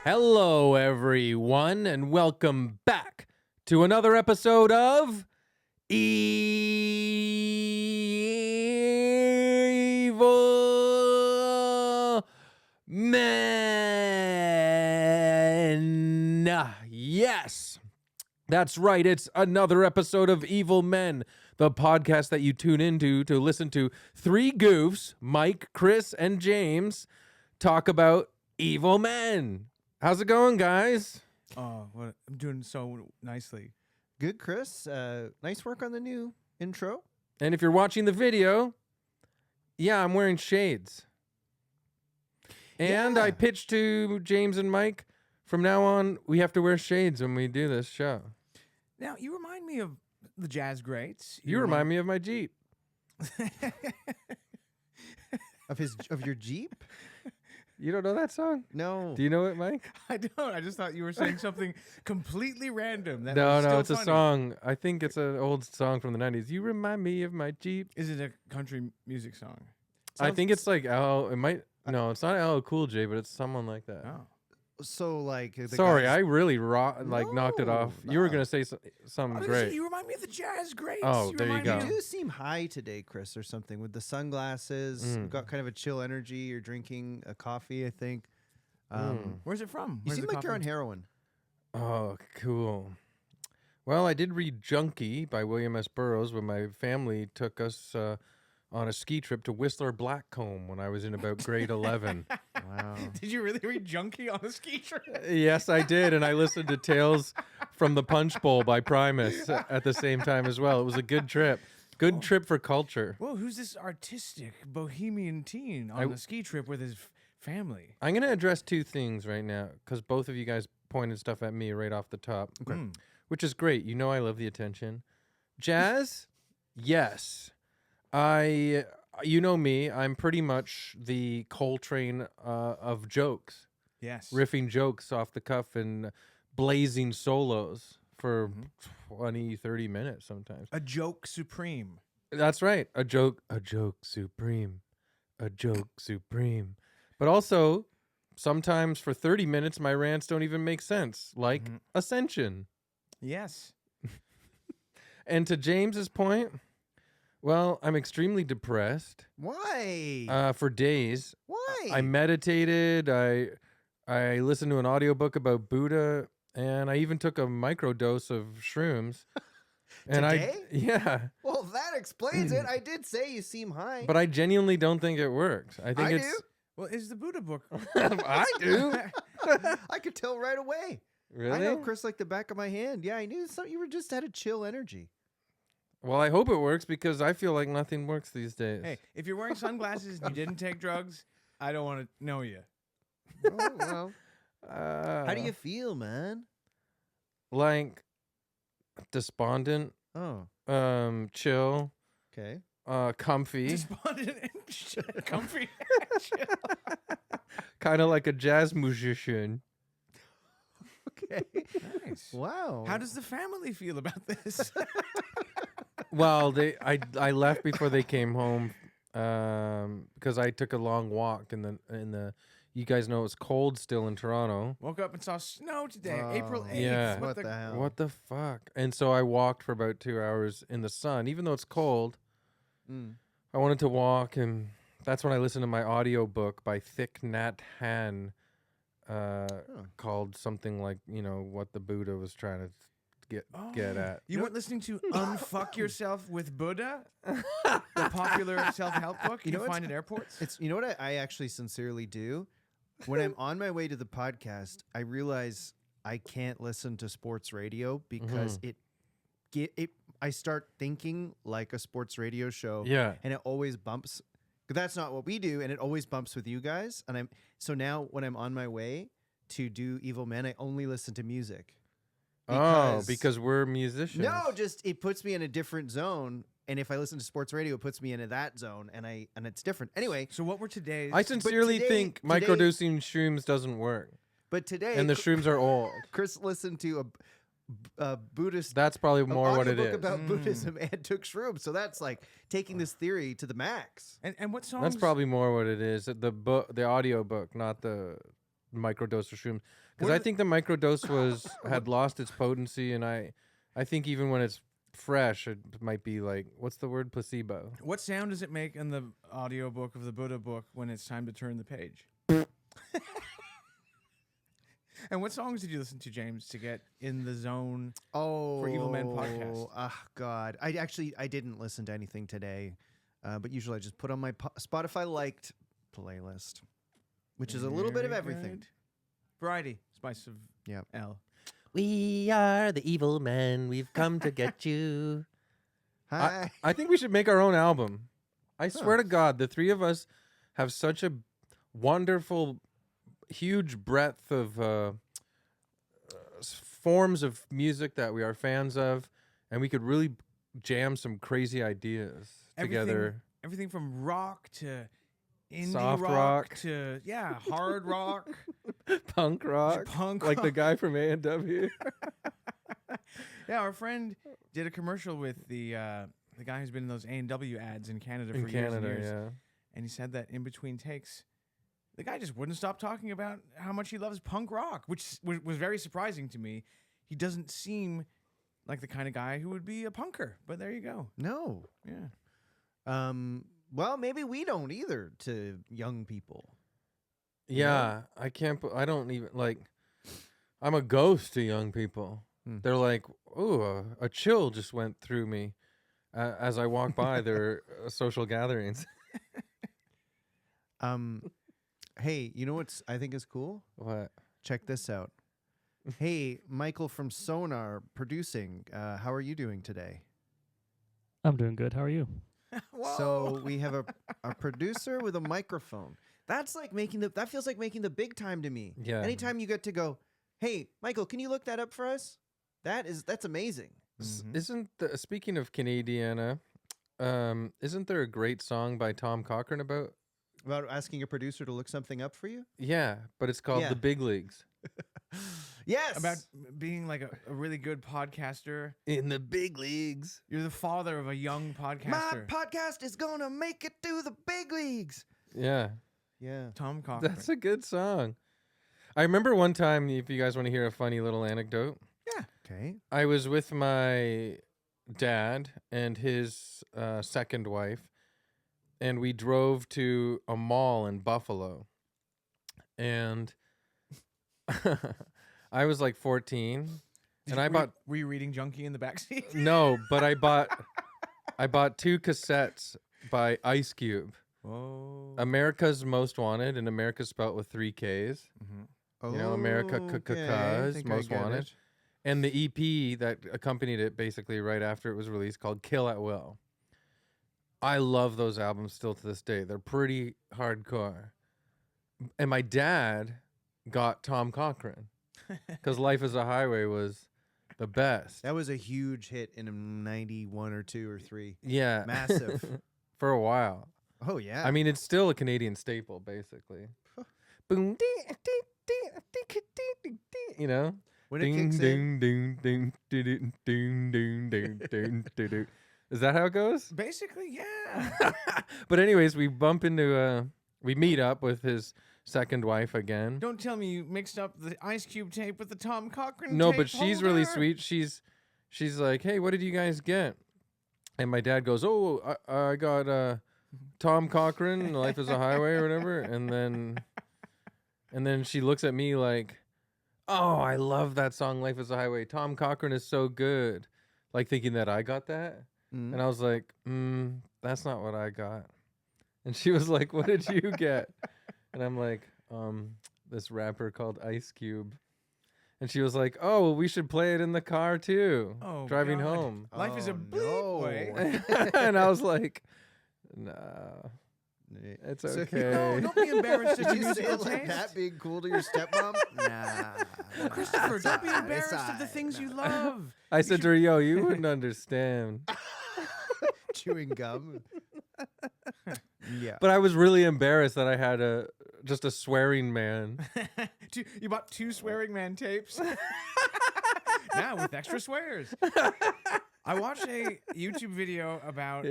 Hello, everyone, and welcome back to another episode of Evil Men. Yes, that's right. It's another episode of Evil Men, the podcast that you tune into to listen to three goofs, Mike, Chris, and James, talk about evil men. How's it going, guys? Oh, I'm doing so nicely. Good, Chris. Nice work on the new intro. And if you're watching the video, yeah, I'm wearing shades. And Yeah. I pitched to James and Mike, from now on, we have to wear shades when we do this show. Now, you remind me of the jazz greats. You remind me of my Jeep. Of your Jeep? You don't know that song? No. Do you know it, Mike? I don't. I just thought you were saying something completely random. That No, was still it's a funny. song. I think it's an old song from the 90s. You remind me of my Jeep. Is it a country music song? I think it's like it might. No, it's not LL Cool J, but it's someone like that. Oh. So, like... the Sorry, guys- I really knocked it off. No, You were no. going to say I something was gonna say, great. you remind me of the jazz greats. Oh, there you remind go. me You of- do seem high today, Chris, or something, with the sunglasses. Mm. You've got kind of a chill energy. You're drinking a coffee, I think. Where's it from? You Where's seem the like you're on coffee? heroin. Oh, cool. Well, I did read Junkie by William S. Burroughs when my family took us on a ski trip to Whistler Blackcomb when I was in about grade 11. Wow. Did you really read Junkie on a ski trip? Yes, I did. And I listened to Tales from the Punch Bowl by Primus at the same time as well. It was a good trip. Good trip for culture. Whoa, who's this artistic bohemian teen on a ski trip with his family? I'm going to address two things right now because both of you guys pointed stuff at me right off the top, which is great. You know I love the attention. Jazz? Yes. You know me, I'm pretty much the Coltrane of jokes, Yes. riffing jokes off the cuff and blazing solos for 20, 30 minutes sometimes. A joke supreme. That's right. A joke supreme. A joke supreme. But also, sometimes for 30 minutes, my rants don't even make sense, like Ascension. Yes. And to James's point, well, I'm extremely depressed Why? for days. Why? I meditated. I listened to an audiobook about Buddha, and I even took a microdose of shrooms. And Today? yeah. Well, that explains it. I did say you seem high. But I genuinely don't think it works. I think I it's do. Well, is the Buddha book? I do. I could tell right away. Really? I know Chris like the back of my hand. Yeah, I knew you were just had a chill energy. Well, I hope it works because I feel like nothing works these days. Hey, if you're wearing sunglasses and you didn't take drugs, I don't want to know you. Oh, well. How do you feel, man? Like despondent, Oh, chill, okay. comfy, Despondent and comfy. kind of like a jazz musician. Okay. Nice. Wow. How does the family feel about this? Well, I left before they came home because I took a long walk in the. You guys know it's cold still in Toronto. Woke up and saw snow today, April 8th. Yeah. What the hell? What the fuck? And so I walked for about 2 hours in the sun, even though it's cold. Mm. I wanted to walk, and that's when I listened to my audiobook by Thich Nhat Hanh, called something like, what the Buddha was trying to get at. You weren't listening to Unfuck Yourself with Buddha? The popular self-help book you know find at airports? It's you know what I actually sincerely do? When I'm on my way to the podcast, I realize I can't listen to sports radio because I start thinking like a sports radio show. Yeah. And it always bumps. 'Cause that's not what we do, and it always bumps with you guys. And so now when I'm on my way to do Evil Men, I only listen to music. Because we're musicians. No, just it puts me in a different zone. And if I listen to sports radio, it puts me into that zone, and it's different. Anyway, So what were today's... I sincerely think microdosing shrooms doesn't work. but today, And the shrooms are old. Chris listened to a Buddhist That's probably more what it audiobook is. about Buddhism and took shrooms. So that's like taking this theory to the max. And what songs... That's probably more what it is. The audio book, not the microdose of shrooms because What I are think the microdose had lost its potency, and I think even when it's fresh, it might be like, what's the word? Placebo. What sound does it make in the audiobook of the Buddha book when it's time to turn the page? And what songs did you listen to, James, to get in the zone? For Evil Men podcast. Oh God, I didn't listen to anything today, but usually I just put on my Spotify liked playlist, which is a little bit of Very everything. good. Variety, spice of Yep. L. We are the evil men. We've come to get you. Hi. I think we should make our own album. I swear to God, the three of us have such a wonderful, huge breadth of forms of music that we are fans of, and we could really jam some crazy ideas together. Everything from rock to indie Soft rock, rock. to hard rock, Punk rock, like the guy from A&W. Yeah, our friend did a commercial with the guy who's been in those A&W ads in Canada for years and years. Yeah. And he said that in between takes, the guy just wouldn't stop talking about how much he loves punk rock, which was very surprising to me. He doesn't seem like the kind of guy who would be a punker, but there you go. No. Yeah. Well, maybe we don't either to young people. Yeah, I can't. I don't even like. I'm a ghost to young people. They're like, "Ooh, a chill just went through me," as I walk by their social gatherings. Hey, you know what's I think is cool? What? Check this out. Hey, Michael from Sonar producing. How are you doing today? I'm doing good. How are you? So we have a producer with a microphone. That feels like making the big time to me. Yeah. Anytime you get to go, hey, Michael, can you look that up for us? That's amazing. Isn't speaking of Canadiana, isn't there a great song by Tom Cochrane about? About asking a producer to look something up for you? Yeah, but it's called Yeah. The Big Leagues. Yes. About being like a really good podcaster. In the big leagues. You're the father of a young podcaster. My podcast is gonna make it to the big leagues. Yeah, Yeah. Tom Cochrane. that's a good song. I remember one time, if you guys want to hear a funny little anecdote, Okay. I was with my dad and his second wife, and we drove to a mall in Buffalo. And I was like 14, and I bought Were you reading Junkie in the backseat? no, but I bought 2 cassettes by Ice Cube, Whoa. America's Most Wanted, and America's spelt with 3 Ks. Oh, You know, America I think I Most get Wanted. it. And the EP that accompanied it basically right after it was released called Kill at Will. I love those albums still to this day. They're pretty hardcore. And my dad got Tom Cochrane because Life is a Highway was the best. That was a huge hit in 91 or 2 or 3. Yeah. Massive. For a while. Oh, yeah. I mean, it's still a Canadian staple, basically. Boom, dee, dee, dee, dee, dee, dee, dee, you know? when it kicks in. Ding, ding, ding, ding, ding, ding, ding, ding, ding. Is that how it goes? Basically, yeah. But anyways, we meet up with his second wife again. Don't tell me you mixed up the Ice Cube tape with the Tom Cochrane No, tape but she's really holder? sweet. She's like, "Hey, what did you guys get?" And my dad goes, "Oh, I got Tom Cochrane, Life is a Highway," or whatever. And then she looks at me like, "Oh, I love that song, Life is a Highway. Tom Cochrane is so good." Like thinking that I got that. And I was like, that's not what I got. And she was like, what did you get? And I'm like, this rapper called Ice Cube. And she was like, oh, well, we should play it in the car too. Oh, driving God. home. Life is a bleep way. And I was like, nah, it's So- okay. No, don't be embarrassed of Did your you say musical it like taste. that being cool to your stepmom? Nah. Christopher, don't be It's embarrassed of the alright. things you love. I said to her, yo, you wouldn't understand. Chewing gum. Yeah. But I was really embarrassed that I had just a swearing man. You bought 2 Swearing Man tapes? Now with extra swears. I watched a YouTube video about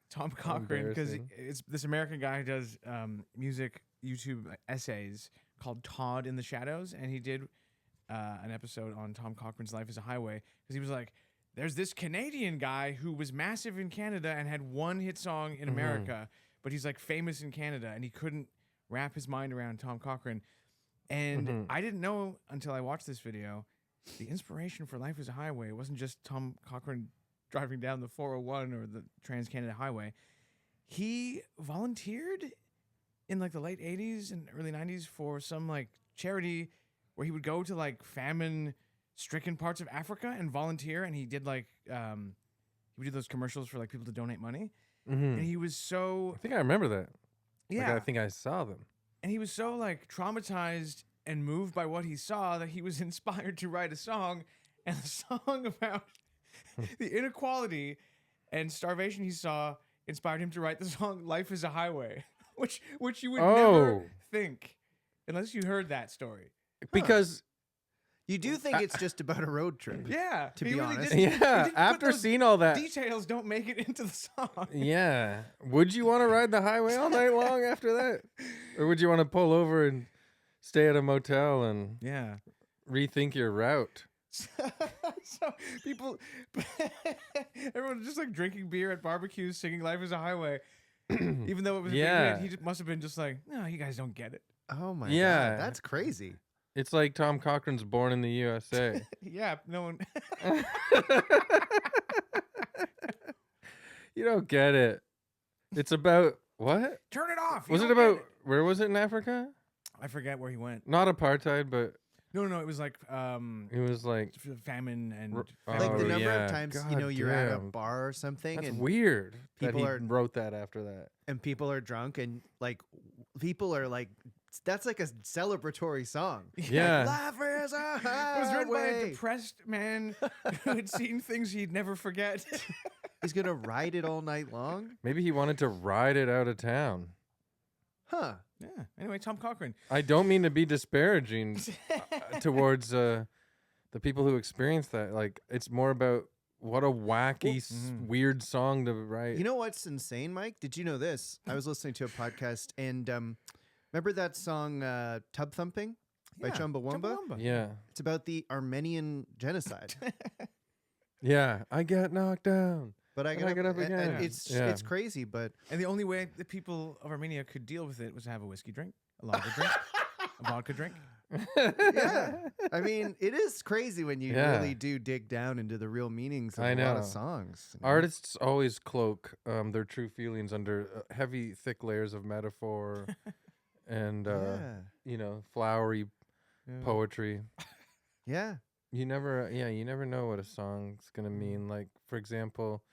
Tom Cochrane because Embarrassing. it's this American guy who does music YouTube essays called Todd in the Shadows, and he did an episode on Tom Cochran's Life is a Highway because he was like, there's this Canadian guy who was massive in Canada and had one hit song in America, but he's like famous in Canada, and he couldn't wrap his mind around Tom Cochran. And I didn't know until I watched this video, the inspiration for Life is a Highway wasn't just Tom Cochran driving down the 401 or the Trans-Canada Highway. He volunteered in like the late 80s and early 90s for some like charity where he would go to like famine-stricken parts of Africa and volunteer, and he did like he would do those commercials for like people to donate money. And he was so I think I remember that. yeah, Like, I think I saw them. and he was so like traumatized and moved by what he saw that he was inspired to write a song, and a song about the inequality and starvation he saw inspired him to write the song "Life Is a Highway," which you would never think unless you heard that story. Because You do think it's just about a road trip. Yeah, To he be really honest. didn't- he yeah, didn't put after those seeing all that, details don't make it into the song. yeah, would you want to ride the highway all night long after that, or would you want to pull over and stay at a motel and Yeah. rethink your route? So people, everyone's just like drinking beer at barbecues, singing "Life Is a Highway," even though it was a big Yeah. hit. He just must have been just like, "No, you guys don't get it." Oh my Yeah. god, that's crazy. It's like Tom Cochran's Born in the USA. Yeah, no one. You don't get it. It's about what? Turn it off. You Was it don't get about where was it in Africa? I forget where he went. Not apartheid, but No, it was like it was like famine and R- Like the Oh, number yeah. of times God you're at a damn. bar or something that's and weird that people he are- wrote that after that. and people are drunk and like people are like that's like a celebratory song. Yeah. Life is a It was written by a highway. depressed man who had seen things he'd never forget. He's gonna ride it all night long. Maybe he wanted to ride it out of town. Huh. Yeah. Anyway, Tom Cochran. I don't mean to be disparaging towards the people who experience that. Like, it's more about what a wacky, weird song to write. You know what's insane, Mike? Did you know this? I was listening to a podcast and remember that song Tub Thumping by Chumbawamba? Yeah. It's about the Armenian genocide. Yeah. I got knocked down. But I And got I get up and again. Yeah. it's crazy, but And the only way the people of Armenia could deal with it was to have a whiskey drink, a lager drink, a vodka drink. yeah. I mean, it is crazy when you Yeah. really do dig down into the real meanings of I a lot know. of songs. you know? Artists always cloak their true feelings under heavy, thick layers of metaphor and, Yeah. flowery Yeah. poetry. Yeah. You never know what a song's gonna mean. Like, for example,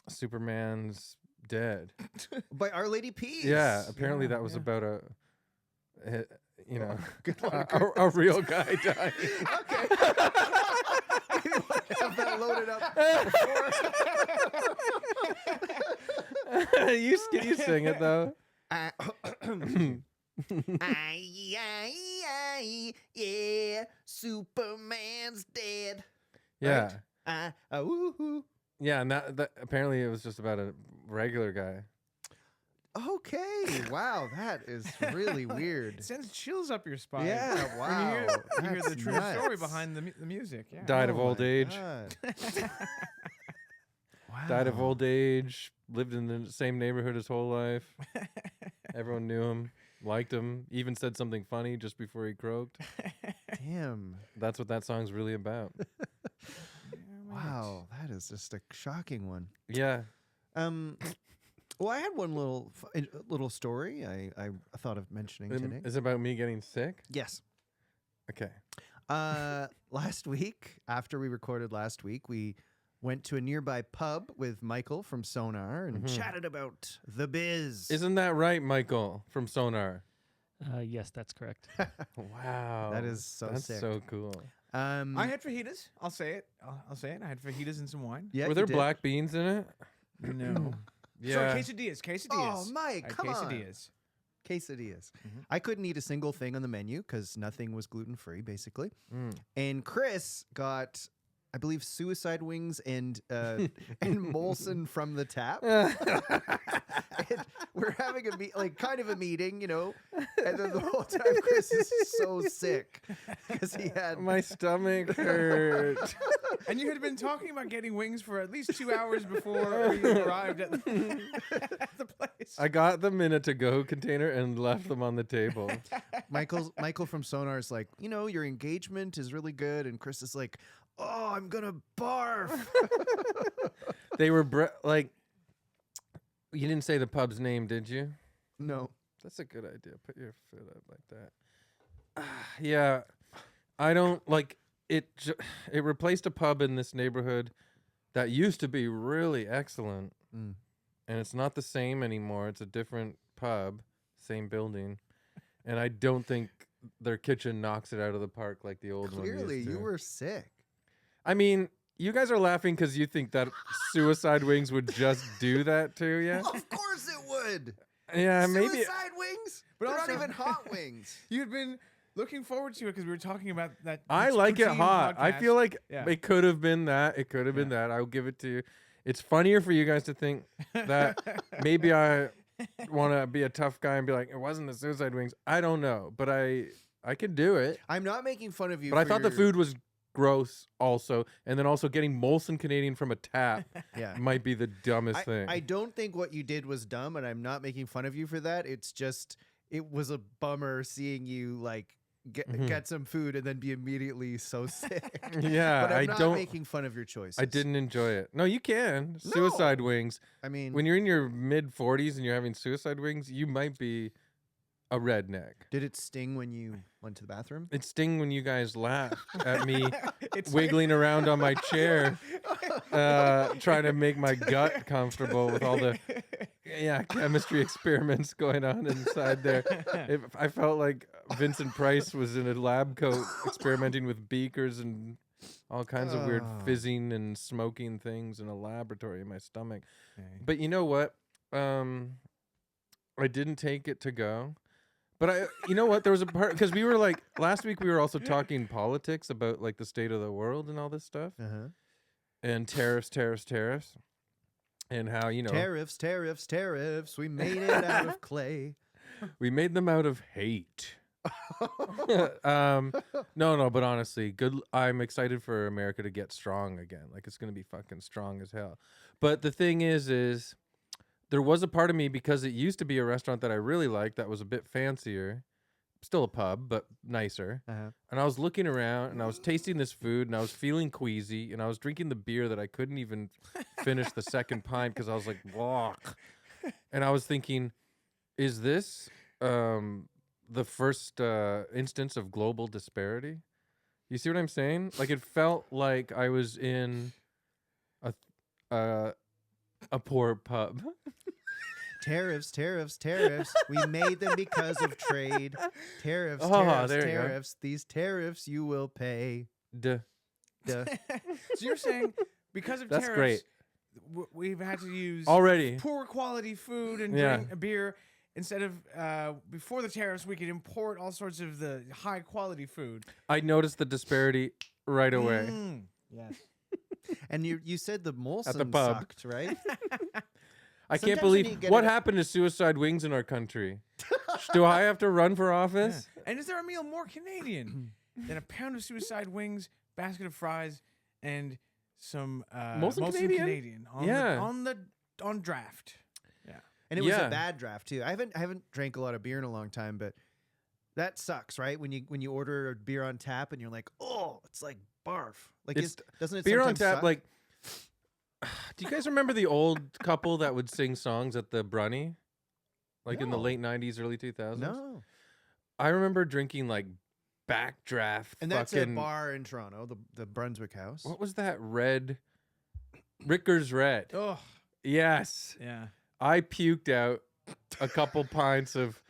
Superman's dead. By Our Lady Peace. Yeah, apparently Yeah, that was yeah. about Good one. a real guy dying. Okay. Have that loaded up before. you sing it though. Yeah, Superman's dead. Yeah, Woohoo. yeah, and that apparently it was just about a regular guy. Okay, wow, that is really weird. It sends chills up your spine. Yeah, When wow. you hear the That's true nuts. story behind the music. Yeah. Died of Oh old my age. God. Died of Wow. old age. Lived in the same neighborhood his whole life. Everyone knew him, liked him, even said something funny just before he croaked. Damn. That's what that song's really about. Wow, that is just a shocking one. Yeah. Well, I had one little story I thought of mentioning today. Is it about me getting sick? Yes. Okay. Last week, after we recorded last week, we went to a nearby pub with Michael from Sonar and chatted about the biz. Isn't that right, Michael from Sonar? Yes, that's correct. Wow. That is so That's sick. so cool. I had fajitas. I'll say it. I'll say it. I had fajitas and some wine. yeah, Were you there did. black beans in it? No. Yeah. Sorry, quesadillas. Oh, Mike, I had come on. quesadillas. Quesadillas. Mhm. I couldn't eat a single thing on the menu because nothing was gluten free, basically. Mm. And Chris got I believe Suicide Wings and Molson from the Tap. And we're having kind of a meeting, you know, and then the whole time Chris is so sick because he had My stomach hurt. And you had been talking about getting wings for at least 2 hours before you arrived at at the place. I got them in a to-go container and left them on the table. Michael from Sonar is like, you know, your engagement is really good, and Chris is like, oh, I'm gonna barf. They were like, you didn't say the pub's name, did you? No. That's a good idea. Put your foot up like that. Yeah, I don't like it. It replaced a pub in this neighborhood that used to be really excellent, and it's not the same anymore. It's a different pub, same building, and I don't think their kitchen knocks it out of the park like the old one. Clearly, used to. you were sick. I mean, you guys are laughing because you think that Suicide Wings would just do that to you. Of course it would. Yeah, maybe. Suicide Wings, But they're also- not even hot wings. You'd been looking forward to it because we were talking about that. I like it poutine hot. I podcast. feel like Yeah. it could have been that. It could have been that. I'll give it to you. It's funnier for you guys to think that maybe I want to be a tough guy and be like, it wasn't the Suicide Wings. I don't know, but I can do it. I'm not making fun of you. But I for thought the your- food was gross also, and then also getting Molson Canadian from a tap Yeah. might be the dumbest thing. I don't think what you did was dumb, and I'm not making fun of you for that. It's just it was a bummer seeing you like get some food and then be immediately so sick. Yeah, but I'm I not don't. making fun of your choices. I didn't enjoy it. No, you can. No. Suicide Wings. I mean, When you're in your mid 40s and you're having Suicide Wings, you might be a redneck. did it sting when you went to the bathroom? It sting when you guys laugh at me It's wiggling around on my chair, trying to make my gut comfortable with all the chemistry experiments going on inside there. I felt like Vincent Price was in a lab coat experimenting with beakers and all kinds of weird fizzing and smoking things in a laboratory in my stomach. But you know what? I didn't take it to go. But you know what? There was a part because we were like last week we were also talking politics about like the state of the world and all this stuff and tariffs, and how Tariffs. We made it out of clay. we made them out of hate. No, but honestly, good. I'm excited for America to get strong again. Like it's gonna be fucking strong as hell. But the thing is. There was a part of me because it used to be a restaurant that I really liked that was a bit fancier, still a pub, but nicer. And I was looking around and I was tasting this food and I was feeling queasy and I was drinking the beer that I couldn't even finish the second pint because I was like, walk. And I was thinking, is this the first instance of global disparity? You see what I'm saying? Like it felt like I was in a poor pub. Tariffs. We made them because of trade. Tariffs. There you go. Tariffs. These tariffs you will pay. Duh. So you're saying because of That's tariffs, we've had to use Already. poor quality food and Yeah. drink a beer instead of before the tariffs we could import all sorts of the high quality food. I noticed the disparity right away. Yes. And you said the Molson the pub. sucked, right? I can't Sometimes when you believe get what it- happened to Suicide Wings in our country. Do I have to run for office? And is there a meal more Canadian than a pound of suicide wings, basket of fries, and some Molson Canadian? on draft? Yeah. And it was Yeah. a bad draft too. I haven't drank a lot of beer in a long time, but that sucks, right? When you order a beer on tap and you're like, oh, it's like barf. Like doesn't it Beer on sometimes tap, suck? like. Do you guys remember the old couple that would sing songs at the Brunny, like in the No. late '90s, early 2000s? No. I remember drinking like backdraft. And that's a fucking, bar in Toronto, the Brunswick House. What was that red? Ricker's Red. Oh, Yes. yeah. I puked out a couple pints of,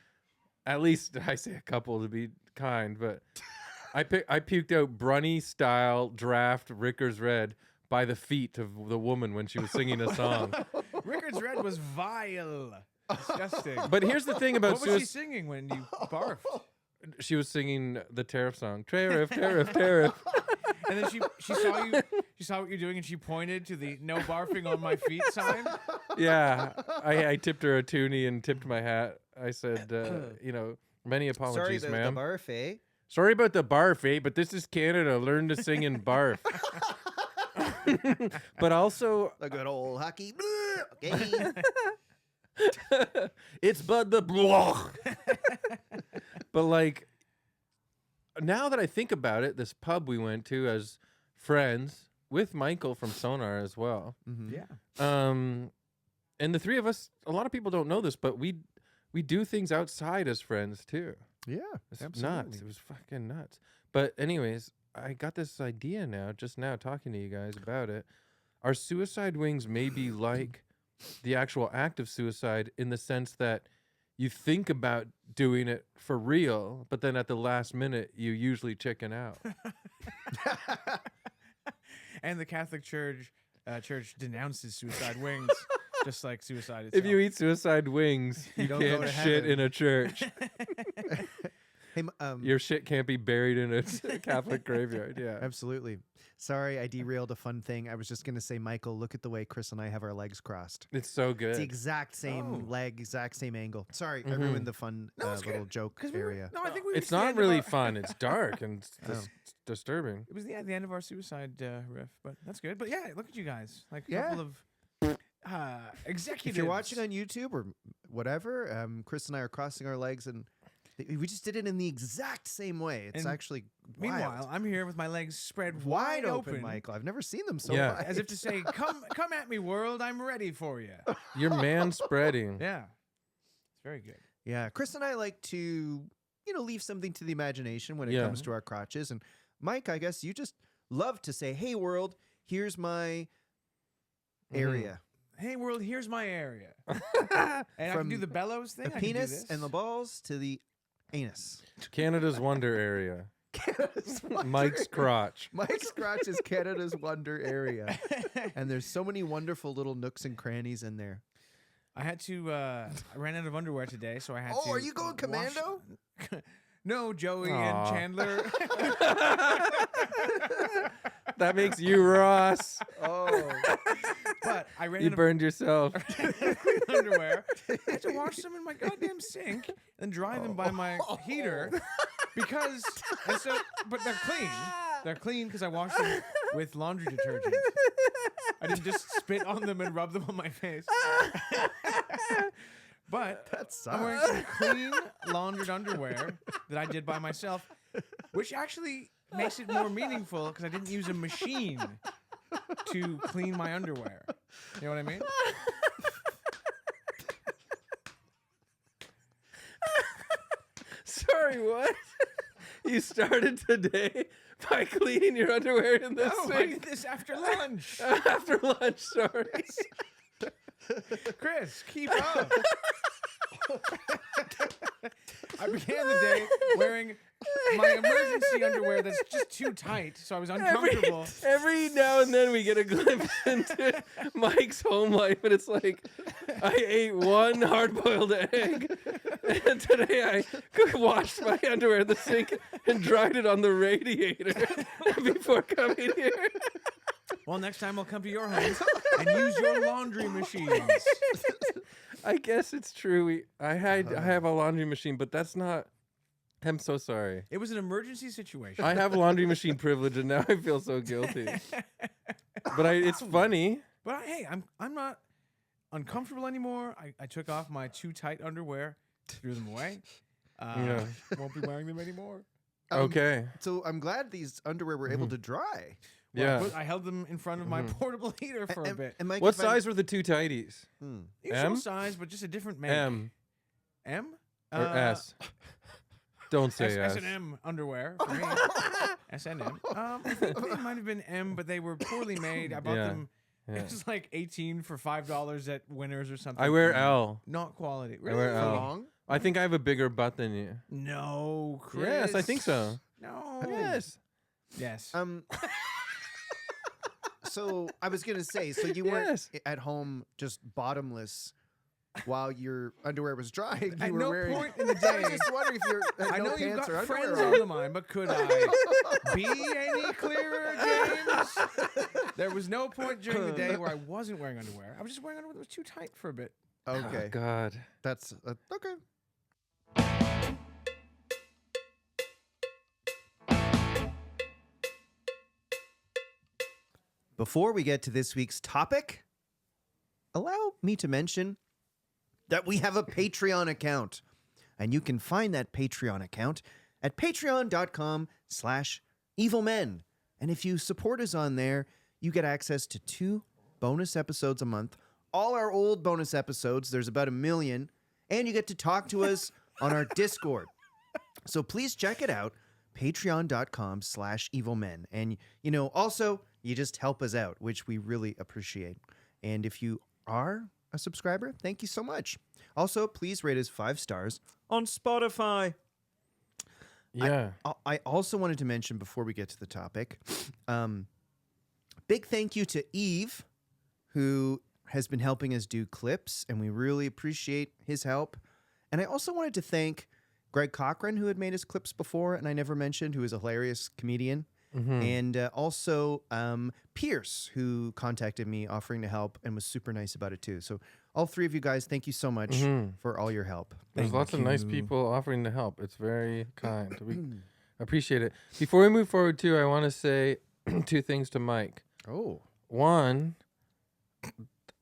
at least I say a couple to be kind, but I puked out Brunny style draft Ricker's Red by the feet of the woman when she was singing a song. Rickard's Red was vile. Disgusting. But here's the thing about what was she suicide. singing when you barfed? She was singing the tariff song. Tariff. And then she She saw what you're doing and she pointed to the no barfing on my feet sign. Yeah, I tipped her a toonie and tipped my hat. I said, many apologies, Sorry, ma'am. the barf, eh? Sorry about the barf, eh? But this is Canada. Learn to sing in barf. But also, A good old hockey. Okay. it's Bud the Blah. But like, now that I think about it, this pub we went to as friends with Michael from Sonar as well. Mhm. Yeah. And the three of us, a lot of people don't know this, but we do things outside as friends too. Yeah, It's absolutely. nuts. It was fucking nuts. But anyways, I got this idea now, just now talking to you guys about it. Our suicide wings may be like the actual act of suicide in the sense that you think about doing it for real, but then at the last minute, you usually chicken out. And the Catholic Church denounces suicide wings, just like suicide itself. If you eat suicide wings, you don't go can't to shit heaven. in a church. Hey, Your shit can't be buried in a Catholic graveyard. Yeah. absolutely. Sorry, I derailed a fun thing. I was just going to say, Michael, look at the way Chris and I have our legs crossed. It's so It's the good. exact same Oh. leg, exact same angle. Sorry, I Mhm. ruined the fun No, it's little good, joke 'Cause we were- area. no, I think we It's reached the not end of really our- fun. It's dark and Oh. disturbing. It was the end of our suicide riff, but that's good. But yeah, look at you guys, like a Yeah. couple of executives. If you're watching on YouTube or whatever, Chris and I are crossing our legs, and we just did it in the exact same way. It's And actually Meanwhile, wild. I'm here with my legs spread Wide open, Michael. I've never seen them so Yeah. wide. as if to say, "Come at me, world. I'm ready for you." You're man spreading. Yeah, it's very good. Yeah, Chris and I like to, leave something to the imagination when it Yeah. comes to our crotches. And Mike, I guess you just love to say, "Hey, world, here's my area." Hey, world. Here's my area, and I can From do the bellows thing. The I can do penis this. and the balls to the anus. Canada's wonder area. Mike's crotch. Mike's crotch is Canada's wonder area. And there's so many wonderful little nooks and crannies in there. I had to. I ran out of underwear today, so I had to. Oh, are you going wash- commando? No, Joey Aw. and Chandler. That makes you Ross. Oh. But I ran You out of burned yourself. underwear. I had to wash them in my goddamn sink and dry them by my heater because. And so, but they're clean. They're clean because I washed them with laundry detergent. I didn't just spit on them and rub them on my face. But That I'm wearing some clean laundered underwear that I did by myself, which actually makes it more meaningful because I didn't use a machine to clean my underwear. You know what I mean? Sorry, what? You started today by cleaning your underwear in the No, I did sink this after lunch. after lunch. Sorry. Chris, keep up. I began the day wearing my emergency underwear that's just too tight, so I was uncomfortable. Every now and then we get a glimpse into Mike's home life, and it's like, I ate one hard-boiled egg, and today I washed my underwear in the sink and dried it on the radiator before coming here. Well, next time I'll come to your home and use your laundry machines. I guess it's true. I have a laundry machine, but that's not. I'm so sorry. It was an emergency situation. I have laundry machine privilege, and now I feel so guilty. But it's funny. But hey, I'm not uncomfortable anymore. I took off my too tight underwear, threw them away. Yeah. Won't be wearing them anymore. Okay. So I'm glad these underwear were able to dry. Well, Yeah. I held them in front of my portable heater for a bit. And Mike, What if I- size were the two tighties? Usual M? size, but just a different make. M M? or S? Don't say S. S&M underwear for me. S&M. I think they might have been M, but they were poorly made. I bought Yeah. them. Yeah. It was like 18 for $5 at Winners or something. I wear L. Not quality. wear Really? L. long? I think I have a bigger butt than you. No, Chris. Yes, I think so. No. Yes. Yes. So I was gonna say, so you weren't Yes. at home just bottomless while your underwear was drying. You At were no wearing. point in the I was day. just wondering if you had I no know you've pants got or friends underwear on the mind, but could I be any clearer, James? There was no point during the day where I wasn't wearing underwear. I was just wearing underwear that was too tight for a bit. on. Okay, Oh, God. that's okay. Before we get to this week's topic, allow me to mention that we have a Patreon account. And you can find that Patreon account at patreon.com/evilmen. And if you support us on there, you get access to 2 bonus episodes a month. All our old bonus episodes, there's about 1 million. And you get to talk to us on our Discord. So please check it out, patreon.com/evilmen. And, also, you just help us out, which we really appreciate. And if you are a subscriber, thank you so much. Also, please rate us 5 stars on Spotify. Yeah. I also wanted to mention before we get to the topic, big thank you to Eve, who has been helping us do clips, and we really appreciate his help. And I also wanted to thank Greg Cochran, who had made us clips before, and I never mentioned, who is a hilarious comedian. And also Pierce, who contacted me offering to help and was super nice about it too. So all 3 of you guys, thank you so much for all your help. There's lots of nice people offering to help. It's very kind. We appreciate it. Before we move forward, too, I want to say 2 things to Mike. Oh. One,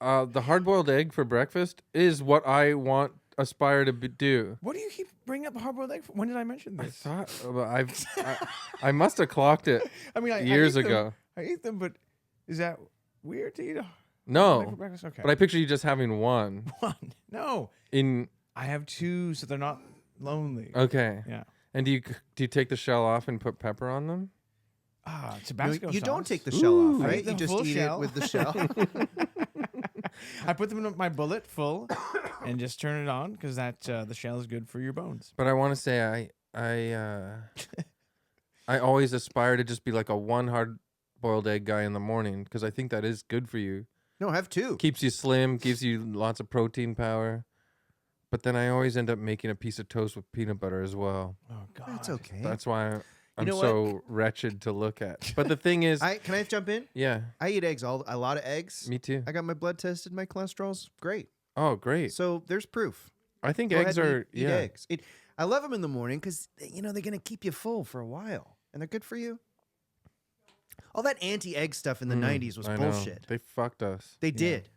the hard-boiled egg for breakfast is what I aspire to do. What do you keep bringing up hard-boiled egg for? When did I mention I this? thought I must have clocked it I mean, years I eat them. ago. I eat them, but is that weird to eat a egg for No, breakfast? Okay. but I picture you just having one. One. No. In I have 2, so they're not lonely. okay. Yeah. And do you take the shell off and put pepper on them? Ah, No, Tabasco you sauce. don't take the shell off, I right? eat the You just full eat shell. it with the shell. I put them in my bullet full and just turn it on because the shell is good for your bones. But I want to say I always aspire to just be like a one hard-boiled egg guy in the morning because I think that is good for you. No, have 2. Keeps you slim, gives you lots of protein power. But then I always end up making a piece of toast with peanut butter as well. Oh God, That's okay. That's why I'm know so wretched to look at. But the thing is, Can I jump in? yeah, I eat eggs, a lot of eggs. me too. I got my blood tested. My cholesterol's great. Oh, great. So there's proof. I think Go eggs ahead and are, eat yeah. eggs. I love them in the morning because they're going to keep you full for a while, and they're good for you. All that anti-egg stuff in the 90s was I know. bullshit. They fucked us. They did.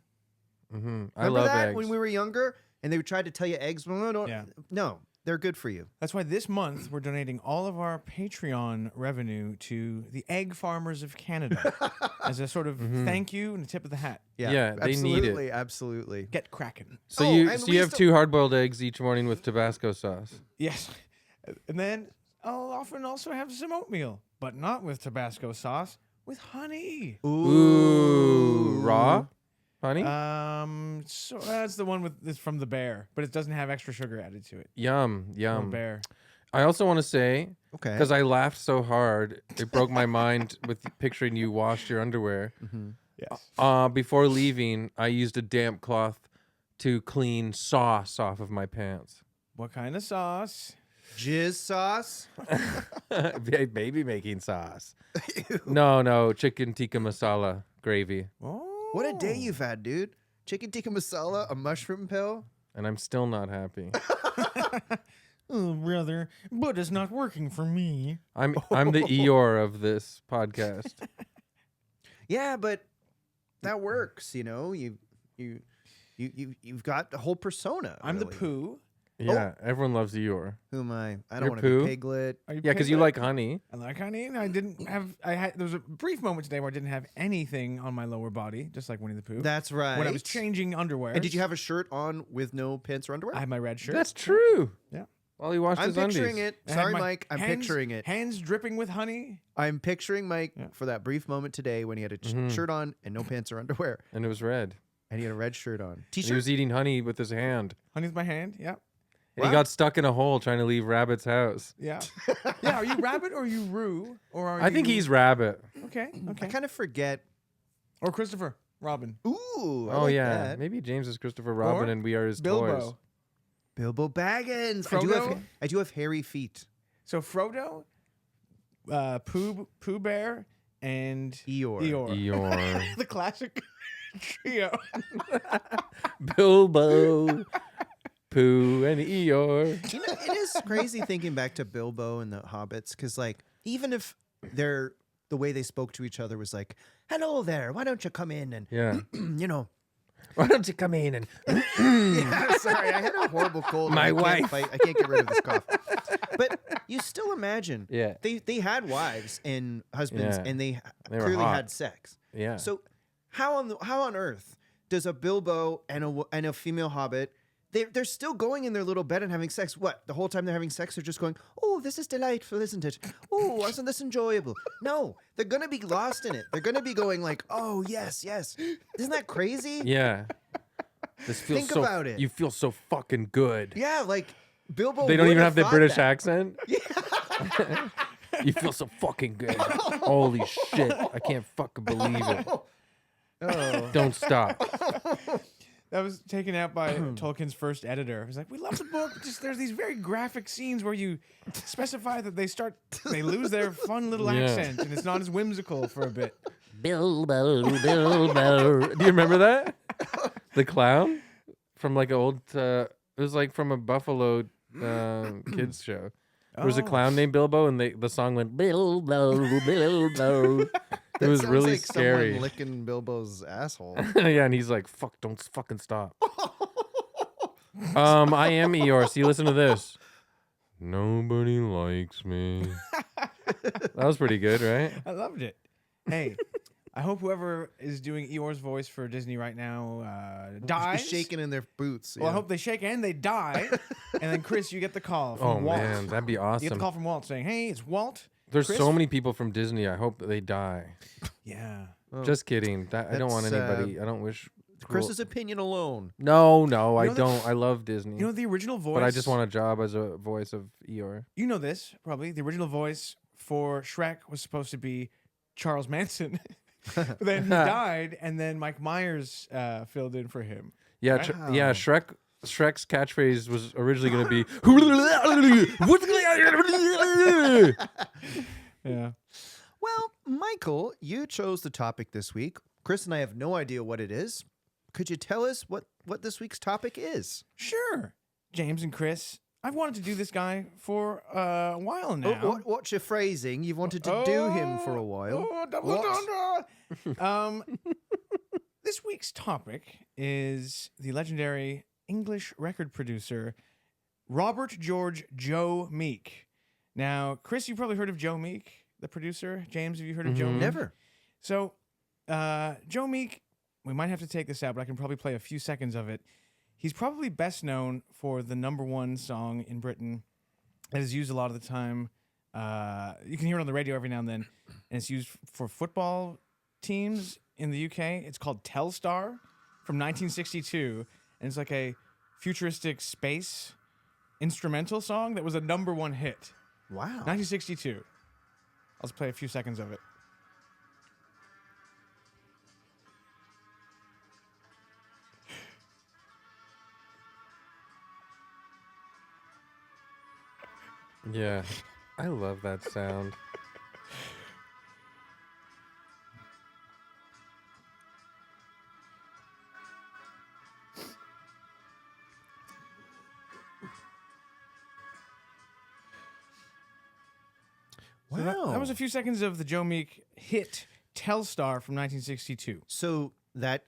I Remember love that eggs. when we were younger, and they tried to tell you eggs? Well, Yeah. no, they're good for you. That's why this month we're donating all of our Patreon revenue to the egg farmers of Canada as a sort of thank you and a tip of the hat. Yeah, they need it. absolutely, absolutely. Get cracking. So Oh, you and so we you have still- 2 hard-boiled eggs each morning with Tabasco sauce. Yes, and then I'll often also have some oatmeal, but not with Tabasco sauce, with honey. Ooh, raw honey. So that's the one with this from the bear, but it doesn't have extra sugar added to it. Yum, From yum. bear. I also want to say Okay. because I laughed so hard, it broke my mind with picturing you washed your underwear. Yes. Before leaving, I used a damp cloth to clean sauce off of my pants. What kind of sauce? Jizz sauce. Baby making sauce. No, chicken tikka masala gravy. Oh. What a day you've had, dude. Chicken tikka masala, a mushroom pill. And I'm still not happy. Oh, brother, but it's not working for me. I'm the Eeyore of this podcast. Yeah, but that works. You've got the whole persona. I'm the really. poo. Yeah, everyone loves Eeyore. Who am I? I You're don't want to poo? be Piglet. Are you Yeah, because you Piglet? like honey. I like honey, and I didn't have. There was a brief moment today where I didn't have anything on my lower body, just like Winnie the Pooh. That's right. when I was changing underwear. And did you have a shirt on with no pants or underwear? I had my red shirt. That's true. Yeah. While he washed I'm his picturing undies. it. I had Sorry, my Mike. I'm hands- picturing it. Hands dripping with honey. I'm picturing Mike Yeah. for that brief moment today when he had a shirt on and no pants or underwear, And it was red. and he had a red shirt on. And he T-shirt. was eating honey with his hand. Honey with my hand. Yeah. And Wow. he got stuck in a hole trying to leave Rabbit's house. Yeah. Yeah. Are you rabbit or are you Roo? Or are I think you- he's Rabbit. Okay. I Okay. kind of forget. Or Christopher Robin. Ooh. I Oh like yeah, that. maybe James is Christopher Robin Or and we are his Bilbo. toys. Bilbo Baggins. Frodo? I do have hairy feet. So Frodo, Pooh Bear, and Eeyore. Eeyore. the classic trio. Bilbo, Pooh, and Eeyore. You know, it is crazy thinking back to Bilbo and the Hobbits, because like even if they're the way they spoke to each other was like, "Hello there, why don't you come in?" and Yeah. you know, Why don't you come in and yeah, sorry, I had a horrible cold. and My I can't wife. I can't get rid of this cough. But you still imagine, Yeah. they had wives and husbands, Yeah. and they They were clearly hot. had sex. Yeah. So how on earth does a Bilbo and a female Hobbit? They're still going in their little bed and having sex. What? The whole time they're having sex, they're just going, "Oh, this is delightful, isn't it? Oh, wasn't this enjoyable?" No, they're gonna be lost in it. They're gonna be going like, "Oh, yes, yes." Isn't that crazy? Yeah. This feels Think so, about it. You feel so fucking good. Yeah, like Bilbo. They don't would even have the thought British that. accent. You feel so fucking good. Holy shit. I can't fucking believe it. Oh. Don't stop. That was taken out by Tolkien's first editor. He was like, "We love the book. Just there's these very graphic scenes where you specify that they lose their fun little Yeah. accent, and it's not as whimsical for a bit." Bilbo, Bilbo. Do you remember that? The clown from like an old. It was like from a Buffalo kids show. There was a Oh. clown named Bilbo, and the song went Bilbo, Bilbo. It was Sounds really like scary. Someone licking Bilbo's asshole. Yeah, and he's like, "Fuck, don't fucking stop." I am Eeyore. So you listen to this. Nobody likes me. That was pretty good, right? I loved it. Hey, I hope whoever is doing Eeyore's voice for Disney right now dies. Shaking in their boots. Well, I yeah. hope they shake and they die. And then, Chris, you get the call from Oh Walt. man, that'd be You get the awesome. call from Walt saying, "Hey, it's Walt." There's Chris? so many people from Disney. I hope that they die. Yeah. Oh, Just kidding. I don't want That's, anybody. I don't wish. Chris's opinion alone. No, I You know the- don't. I love Disney. You know the original voice. but I just want a job as a voice of Eeyore. You know this probably. The original voice for Shrek was supposed to be Charles Manson, but then he died, and then Mike Myers filled in for him. Yeah, Wow. yeah. Shrek's catchphrase was originally going to be. Yeah. Well, Michael, you chose the topic this week. Chris and I have no idea what it is. Could you tell us what this week's topic is? Sure, James and Chris. I've wanted to do this guy for a while now. What's your phrasing? You've wanted to do him for a while. Oh, double What? entendre. This week's topic is the legendary English record producer Robert George Joe Meek. Now, Chris, you've probably heard of Joe Meek, the producer. James, have you heard of Joe Meek? Never. So, Joe Meek, we might have to take this out, but I can probably play a few seconds of it. He's probably best known for the #1 song in Britain that is used a lot of the time. You can hear it on the radio every now and then, and it's used for football teams in the UK. It's called Telstar from 1962, and it's like a futuristic space instrumental song that was a #1 hit. Wow. 1962. I'll just play a few seconds of it. Yeah, I love that sound. So that was a few seconds of the Joe Meek hit Telstar from 1962. So that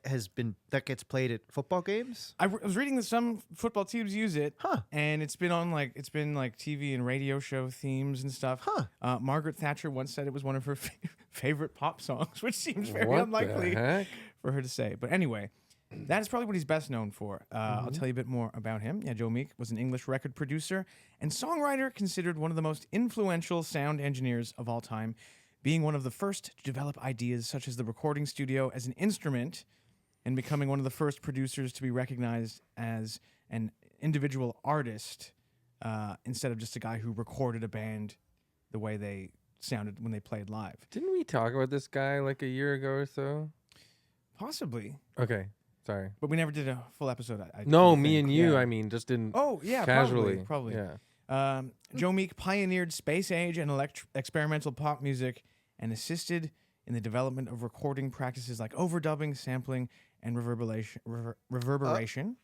gets played at football games? I was reading that some football teams use it, Huh. and it's been like TV and radio show themes and stuff. Huh. Margaret Thatcher once said it was one of her favorite pop songs, which seems very What unlikely the heck? for her to say. But anyway, that is probably what he's best known for. I'll tell you a bit more about him. Yeah, Joe Meek was an English record producer and songwriter, considered one of the most influential sound engineers of all time, being one of the first to develop ideas such as the recording studio as an instrument and becoming one of the first producers to be recognized as an individual artist instead of just a guy who recorded a band the way they sounded when they played live. Didn't we talk about this guy like a year ago or so? Possibly, Okay, sorry. but we never did a full episode. I No, don't me think. and you. Yeah. I mean, just didn't Oh yeah, casually. probably. Yeah. Joe Meek pioneered space age and experimental pop music and assisted in the development of recording practices like overdubbing, sampling, and reverberation.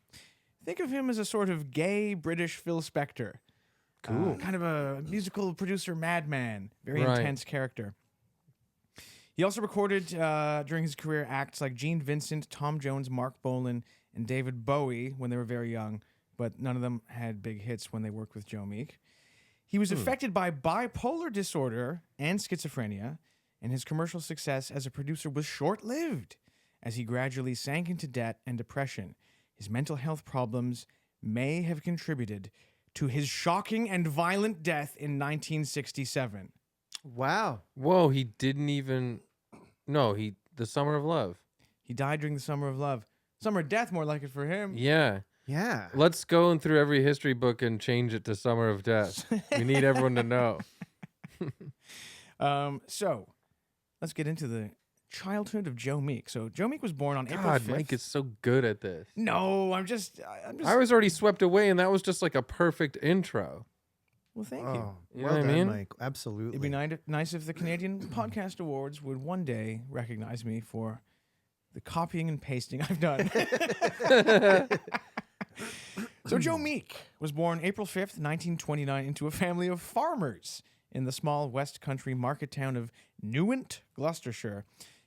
Think of him as a sort of gay British Phil Spector. Cool. Kind of a musical producer madman. Very Right. intense character. He also recorded during his career acts like Gene Vincent, Tom Jones, Mark Bolan, and David Bowie when they were very young, but none of them had big hits when they worked with Joe Meek. He was affected by bipolar disorder and schizophrenia, and his commercial success as a producer was short-lived as he gradually sank into debt and depression. His mental health problems may have contributed to his shocking and violent death in 1967. Wow. Whoa, he didn't even. No, the Summer of Love. He died during the Summer of Love. Summer of Death, more like it for him. Yeah. Yeah. Let's go through every history book and change it to Summer of Death. We need everyone to know. So, let's get into the childhood of Joe Meek. So, Joe Meek was born on April God, 5th. Mike is so good at this. No, I'm just. I was already swept away, and that was just like a perfect intro. Well, thank you. Oh, You know well what I done, mean? Mike. Absolutely. It'd be nice if the Canadian Podcast Awards would one day recognize me for the copying and pasting I've done. So Joe Meek was born April 5th, 1929, into a family of farmers in the small West Country market town of Newent, Gloucestershire.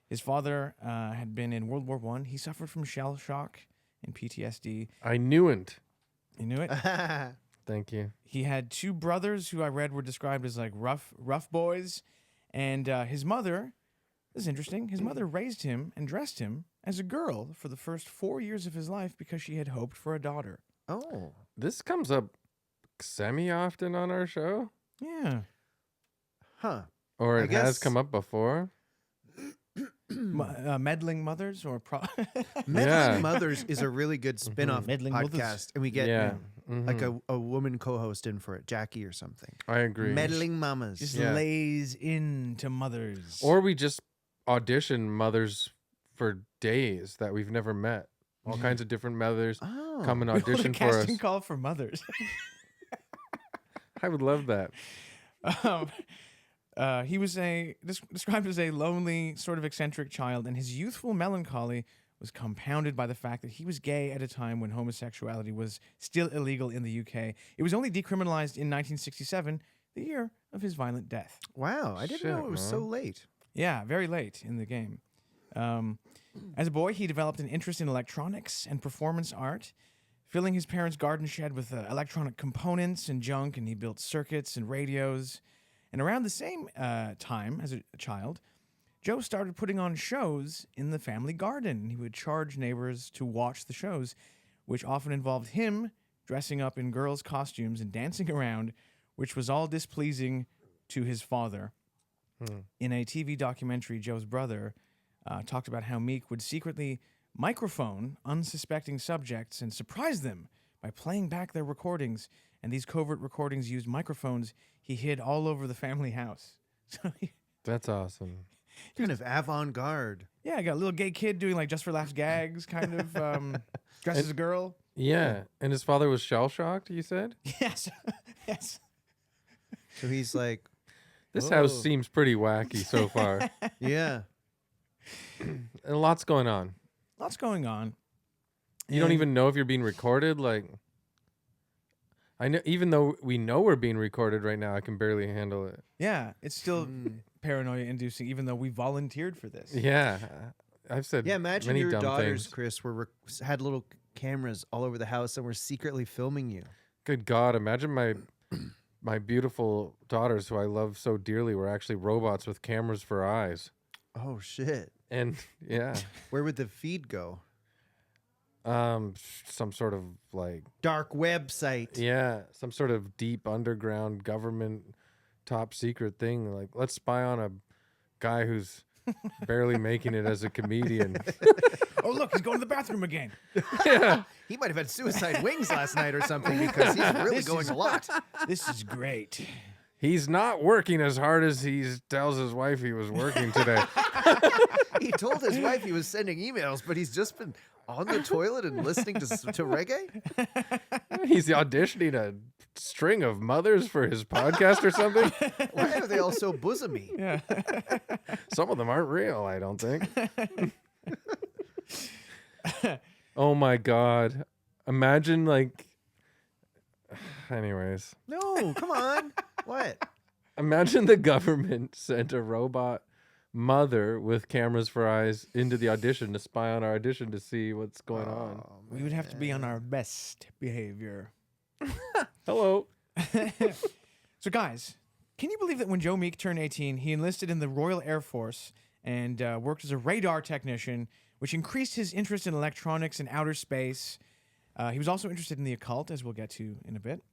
His father had been in World War I. He suffered from shell shock and PTSD. I knew it. You knew it? Thank you. He had two brothers who I read were described as like rough boys. And his mother, this is interesting, his mother raised him and dressed him as a girl for the first 4 years of his life because she had hoped for a daughter. Oh. This comes up semi-often on our show, Yeah. Huh. or I it has guess- come up before. Meddling mothers or Meddling Yeah. Mothers is a really good spin-off Meddling podcast. Mothers. And we get Yeah. like Mhm. a woman co-host in for it, Jackie or something. I agree. Meddling Mamas. just Yeah. lays into mothers. Or we just audition mothers for days that we've never met. All kinds of different mothers Oh. come and We hold a audition for us. casting call for mothers. I would love that. He was described as a lonely, sort of eccentric child, and his youthful melancholy was compounded by the fact that he was gay at a time when homosexuality was still illegal in the UK. It was only decriminalized in 1967, the year of his violent death. Wow. I didn't know Shit, it was so man. late. Yeah, very late in the game. As a boy, he developed an interest in electronics and performance art, filling his parents' garden shed with electronic components and junk, and he built circuits and radios. And around the same time, as a child, Joe started putting on shows in the family garden. He would charge neighbors to watch the shows, which often involved him dressing up in girls' costumes and dancing around, which was all displeasing to his father. In a TV documentary, Joe's brother talked about how Meek would secretly microphone unsuspecting subjects and surprise them by playing back their recordings. And these covert recordings used microphones he hid all over the family house. So, That's awesome. Kind of avant-garde. yeah, I got a little gay kid doing like just for laughs gags, kind of dressed as a girl. Yeah. And his father was shell-shocked, you said? Yes, yes. So he's like, This Whoa. house seems pretty wacky so far. yeah. And a lot's going on. Lots going on. You don't And- even know if you're being recorded. Like, I know, even though we know we're being recorded right now, I can barely handle it. Yeah, it's still paranoia-inducing, even though we volunteered for this. Yeah, I've said Yeah, imagine many your dumb daughters, things. Chris, had little cameras all over the house and were secretly filming you. Good God, imagine my beautiful daughters, who I love so dearly, were actually robots with cameras for eyes. Oh, shit. And yeah, Where would the feed go? some sort of like Dark website. some sort of deep underground government top secret thing. Like, let's spy on a guy who's barely making it as a comedian. Oh, look, he's going to the bathroom again. Yeah. He might have had suicide wings last night or something because he's really This going is- a lot. This is great. He's not working as hard as he tells his wife he was working today. He told his wife he was sending emails, but he's just been on the toilet and listening to reggae. He's auditioning a string of mothers for his podcast or something. Why are they all so bosomy? Yeah. Some of them aren't real, I don't think. Oh my God. Imagine like, anyways, No, come on. What? imagine the government sent a robot mother with cameras for eyes into the audition to spy on our audition to see what's going on. We would have to be on our best behavior. Hello. So, guys, can you believe that when Joe Meek turned 18, he enlisted in the Royal Air Force and worked as a radar technician, which increased his interest in electronics and outer space. He was also interested in the occult, as we'll get to in a bit.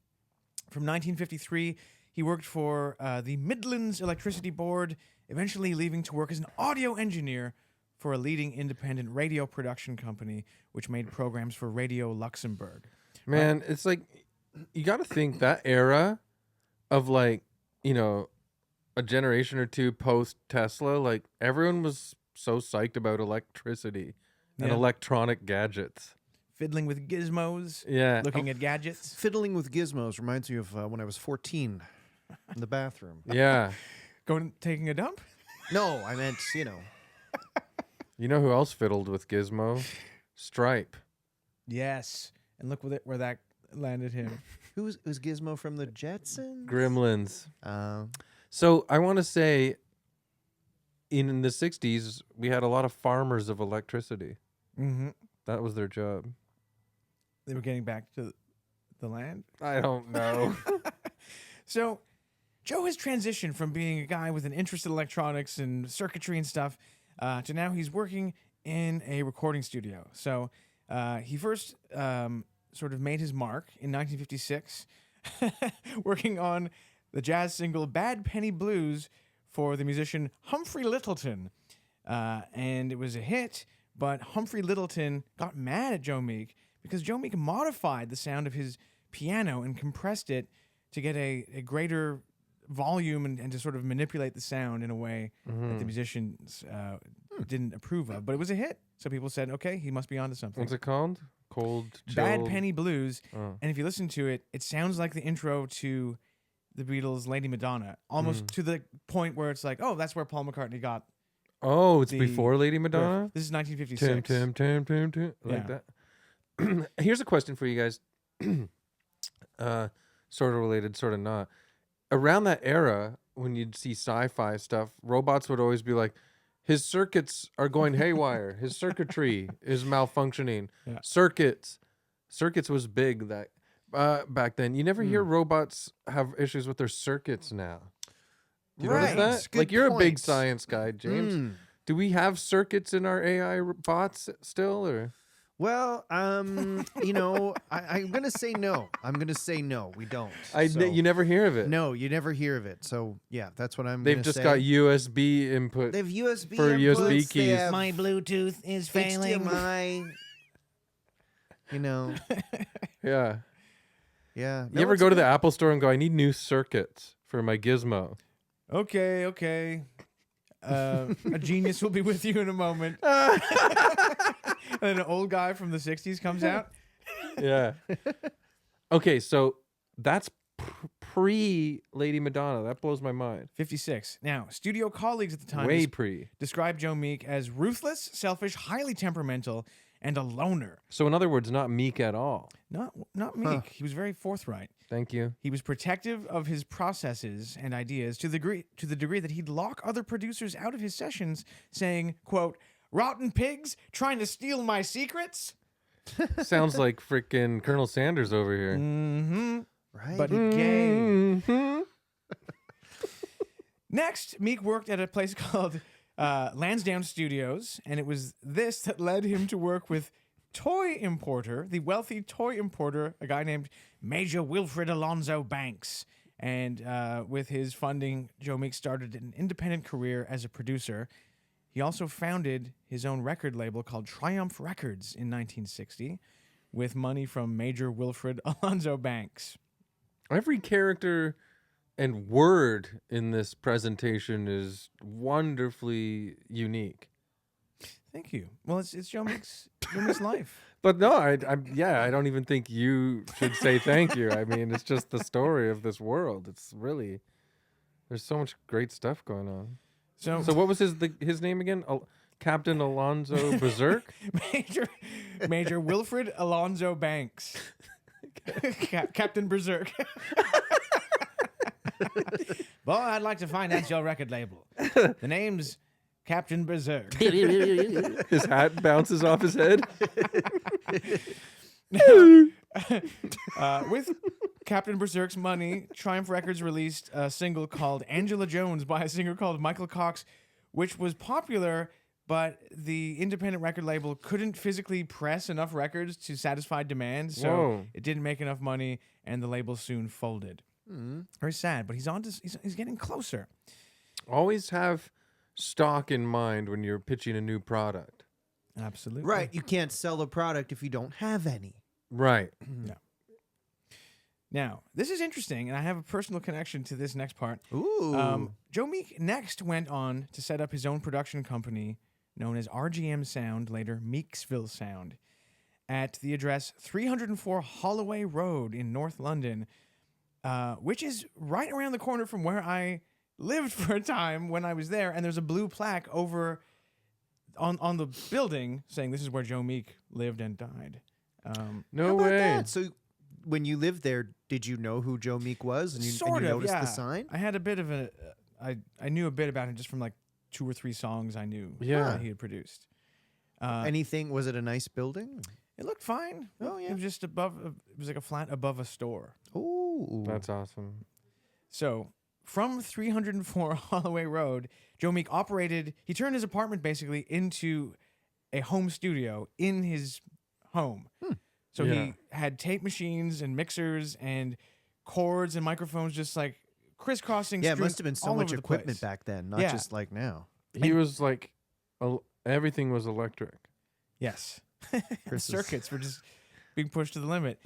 From 1953, he worked for the Midlands Electricity Board, eventually leaving to work as an audio engineer for a leading independent radio production company, which made programs for Radio Luxembourg. Man, it's like, you got to think that era of like, you know, a generation or two post Tesla, like everyone was so psyched about electricity and Yeah. electronic gadgets. Fiddling with gizmos, Yeah. looking at gadgets. Fiddling with gizmos reminds me of when I was 14 in the bathroom. Yeah. Taking a dump? No, I meant, You know who else fiddled with Gizmo? Stripe. Yes. And look where that landed him. who's Gizmo from the Jetsons? Gremlins. Uh, So I want to say in the 60s, we had a lot of farmers of electricity. Mm-hmm. That was their job. They were getting back to the land. I don't know. So, Joe has transitioned from being a guy with an interest in electronics and circuitry and stuff to now he's working in a recording studio. So, he first sort of made his mark in 1956, working on the jazz single Bad Penny Blues for the musician Humphrey Littleton. And it was a hit, but Humphrey Littleton got mad at Joe Meek because Joe Meek modified the sound of his piano and compressed it to get a greater volume and to sort of manipulate the sound in a way that the musicians didn't approve of. But it was a hit. So people said, okay, he must be onto something. What's it called? Cold, Bad chilled- Penny Blues. Oh. And if you listen to it, it sounds like the intro to the Beatles' Lady Madonna, almost to the point where it's like, oh, that's where Paul McCartney got. Oh, it's The- before Lady Madonna? This is 1956. Tim. Like Yeah. that. Here's a question for you guys. Sort of related, sort of not. Around that era, when you'd see sci-fi stuff, robots would always be like, his circuits are going haywire. His circuitry is malfunctioning. Yeah. Circuits was big that back then. You never hear robots have issues with their circuits now. Do you Right. notice that? Good Like, you're a big point. science guy, James. Mm. Do we have circuits in our AI bots still, or? Well, I'm going to say no. I'm going to say no. We don't. You never hear of it. No, you never hear of it. So, yeah, that's what I'm They've gonna just say. got USB input. They have USB for inputs, USB they keys. have My Bluetooth is failing. HDMI. Yeah. Yeah. No, You ever it's go to good. the Apple store and go, I need new circuits for my gizmo? Okay. A genius will be with you in a moment. And then an old guy from the 60s comes out. Yeah. Okay, so that's pre Lady Madonna. That blows my mind. 56. Now, studio colleagues at the time Way pre. described Joe Meek as ruthless, selfish, highly temperamental, and a loner. So in other words, not Meek at all. Not Meek. He was very forthright. Thank you. He was protective of his processes and ideas to the degree that he'd lock other producers out of his sessions, saying, quote, "Rotten pigs trying to steal my secrets." Sounds like freaking Colonel Sanders over here. Mm-hmm. Right. But gay. Mhm. Next, Meek worked at a place called Lansdowne Studios, and it was this that led him to work with the wealthy toy importer, a guy named Major Wilfred Alonzo Banks. And with his funding, Joe Meek started an independent career as a producer. He also founded his own record label called Triumph Records in 1960 with money from Major Wilfred Alonzo Banks. Every character and word in this presentation is wonderfully unique. Thank you. Well, it's Joe Meek's life. But no, I don't even think you should say thank you. I mean, it's just the story of this world. It's really, there's so much great stuff going on. So what was his name again? Captain Alonzo Berserk? Major Wilfred Alonzo Banks. Captain Berserk. Boy, I'd like to finance your record label. The name's Captain Berserk. His hat bounces off his head. With Captain Berserk's money, Triumph Records released a single called Angela Jones by a singer called Michael Cox, which was popular, but the independent record label couldn't physically press enough records to satisfy demand, so Whoa. it didn't make enough money, and the label soon folded. Very sad, but he's getting closer. Always have stock in mind when you're pitching a new product. Absolutely. Right. You can't sell the product if you don't have any. Right. Now, this is interesting, and I have a personal connection to this next part. Ooh. Joe Meek next went on to set up his own production company known as RGM Sound, later Meeksville Sound, at the address 304 Holloway Road in North London, which is right around the corner from where I lived for a time when I was there, and there's a blue plaque over on the building saying this is where Joe Meek lived and died. No How about way. that? So when you lived there, did you know who Joe Meek was? And you noticed the sign? I had a bit of I knew a bit about him just from like 2 or 3 songs I knew Yeah. that he had produced. Anything? Was it a nice building? It looked fine. Oh, yeah. It was just above. It was like a flat above a store. Ooh. That's awesome. So from 304 Holloway Road, Joe Meek operated. He turned his apartment basically into a home studio in his home. So Yeah. he had tape machines and mixers and cords and microphones just like crisscrossing. Yeah, it strewn must have been so all much over the equipment place. back then, not Yeah. just like now. He was like, everything was electric. Yes. Chris is- Circuits were just being pushed to the limit.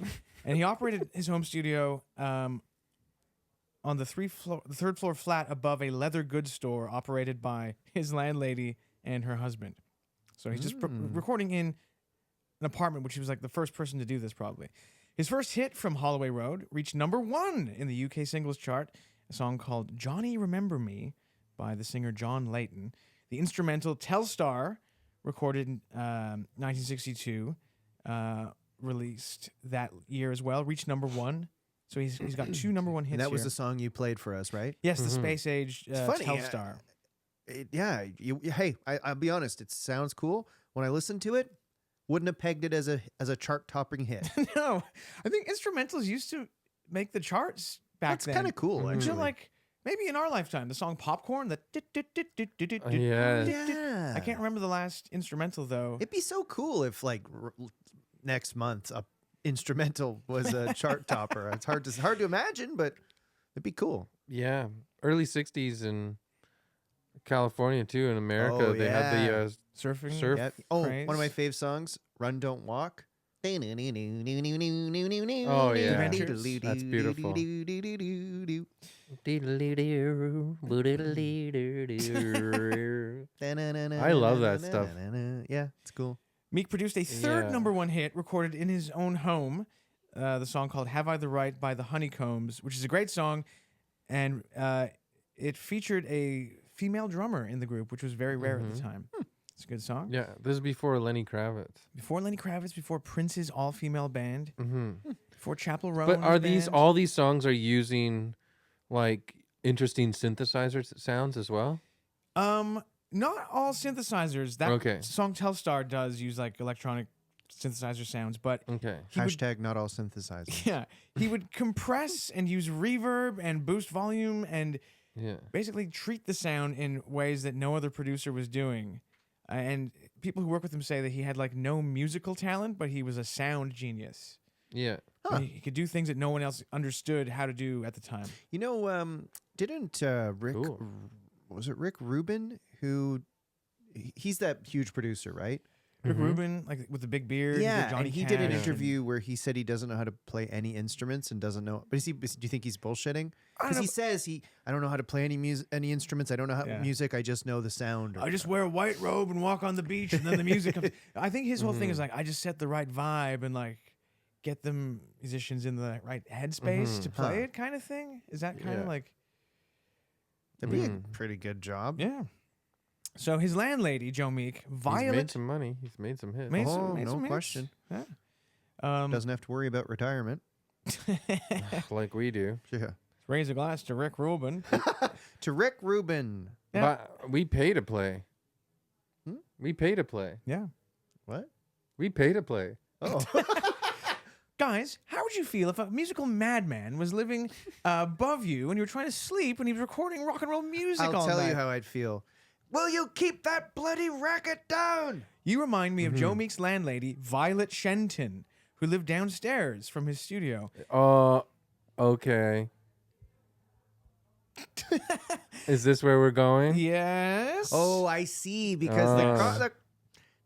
And he operated his home studio on the third floor flat above a leather goods store operated by his landlady and her husband. So he's just recording in an apartment, which he was like the first person to do this probably. His first hit from Holloway Road reached #1 in the UK singles chart, a song called Johnny Remember Me by the singer John Layton. The instrumental Telstar, recorded in 1962, released that year as well, reached #1. So he's got 2 #1 hits And that was here. the song you played for us, right? Yes, the space age funny, Telstar. I'll be honest. It sounds cool. When I listened to it, wouldn't have pegged it as a chart-topping hit. No, I think instrumentals used to make the charts back That's then. kind of cool, Until actually. like maybe in our lifetime, the song Popcorn. That Yes. I can't remember the last instrumental though. It'd be so cool if like next month a instrumental was a chart topper. It's hard to imagine, but it'd be cool. Yeah. Early 60s in California, too, in America. Oh, they had the yeah. Surfing. surf. Yep. Oh, craze. one of my fave songs, "Run Don't Walk." Oh yeah. Adventures. That's beautiful. I love that stuff. Yeah, it's cool. Meek produced a third Yeah. #1 hit recorded in his own home, the song called Have I the Right by the Honeycombs, which is a great song, and it featured a female drummer in the group, which was very rare at the time. It's a good song. Yeah, this is before Lenny Kravitz. Before Lenny Kravitz, before Prince's all-female band, before Chapel Roan. But are these all these songs are using like interesting synthesizer sounds as well? Not all synthesizers. That Okay. song Telstar does use like electronic synthesizer sounds, but Okay. he would Hashtag not all synthesizers. yeah, he would compress and use reverb and boost volume and Yeah. basically treat the sound in ways that no other producer was doing. And people who work with him say that he had like no musical talent, but he was a sound genius. Yeah. He could do things that no one else understood how to do at the time. You know, didn't Rick Cool. was it Rick Rubin who he's that huge producer, right? Rick Rubin, like with the big beard. Yeah, Johnny and he did an Cash interview where he said he doesn't know how to play any instruments and doesn't know. But do you think he's bullshitting? I don't Because he know. says I don't know how to play any instruments. I don't know how Yeah. music. I just know the sound. I just wear a white robe and walk on the beach, and then the music comes. I think his whole thing is like, I just set the right vibe and like get them musicians in the right headspace to play it, kind of thing. Is that kind of Yeah. like, That'd be a pretty good job. yeah? So his landlady, Joe Meek, He's made Violet, some money. He's made some hits. made Oh, some, made no some hits. question. Yeah. Doesn't have to worry about retirement. Like we do. Yeah. Raise a glass to Rick Rubin. To Rick Rubin. Yeah. But we pay to play. We pay to play. Yeah. What? We pay to play. Oh. Guys, how would you feel if a musical madman was living above you and you were trying to sleep when he was recording rock and roll music I'll all tell night? you how I'd feel. Will you keep that bloody racket down? You remind me of Joe Meek's landlady, Violet Shenton, who lived downstairs from his studio. Okay. Is this where we're going? Yes. Oh, I see. Because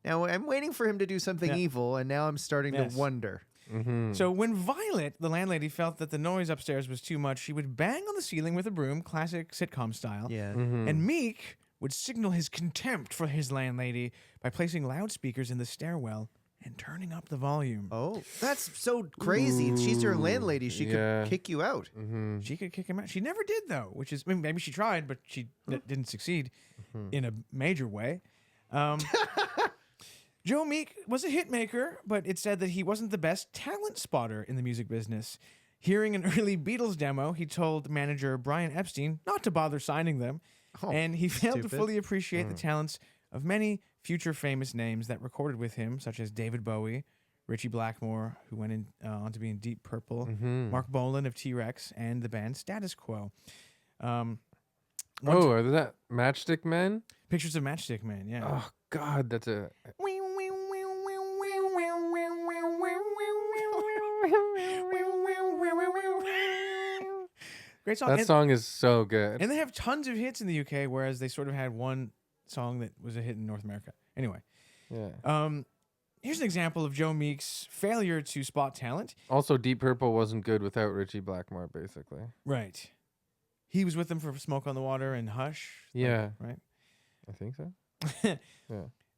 now I'm waiting for him to do something Yeah. evil, and now I'm starting Yes. to wonder. So when Violet, the landlady, felt that the noise upstairs was too much, she would bang on the ceiling with a broom, classic sitcom style. Yeah. And Meek would signal his contempt for his landlady by placing loudspeakers in the stairwell and turning up the volume. Oh, that's so crazy. She's your landlady. She Yeah. could kick you out. She could kick him out. She never did, though, which is, I mean, maybe she tried, but she didn't succeed in a major way. Joe Meek was a hit maker, but it said that he wasn't the best talent spotter in the music business. Hearing an early Beatles demo, he told manager Brian Epstein not to bother signing them, and he failed to stupid. fully appreciate the talents of many future famous names that recorded with him, such as David Bowie, Ritchie Blackmore, who went on to be in Deep Purple, Mark Bolan of T-Rex, and the band Status Quo. Oh, are that Matchstick Men? Pictures of Matchstick Man, yeah. Oh God, that's a. Great song. That And- song is so good. And they have tons of hits in the UK, whereas they sort of had one song that was a hit in North America. Anyway, Yeah. here's an example of Joe Meek's failure to spot talent. Also, Deep Purple wasn't good without Ritchie Blackmore, basically. Right. He was with them for Smoke on the Water and Hush. Yeah. Right. I think so.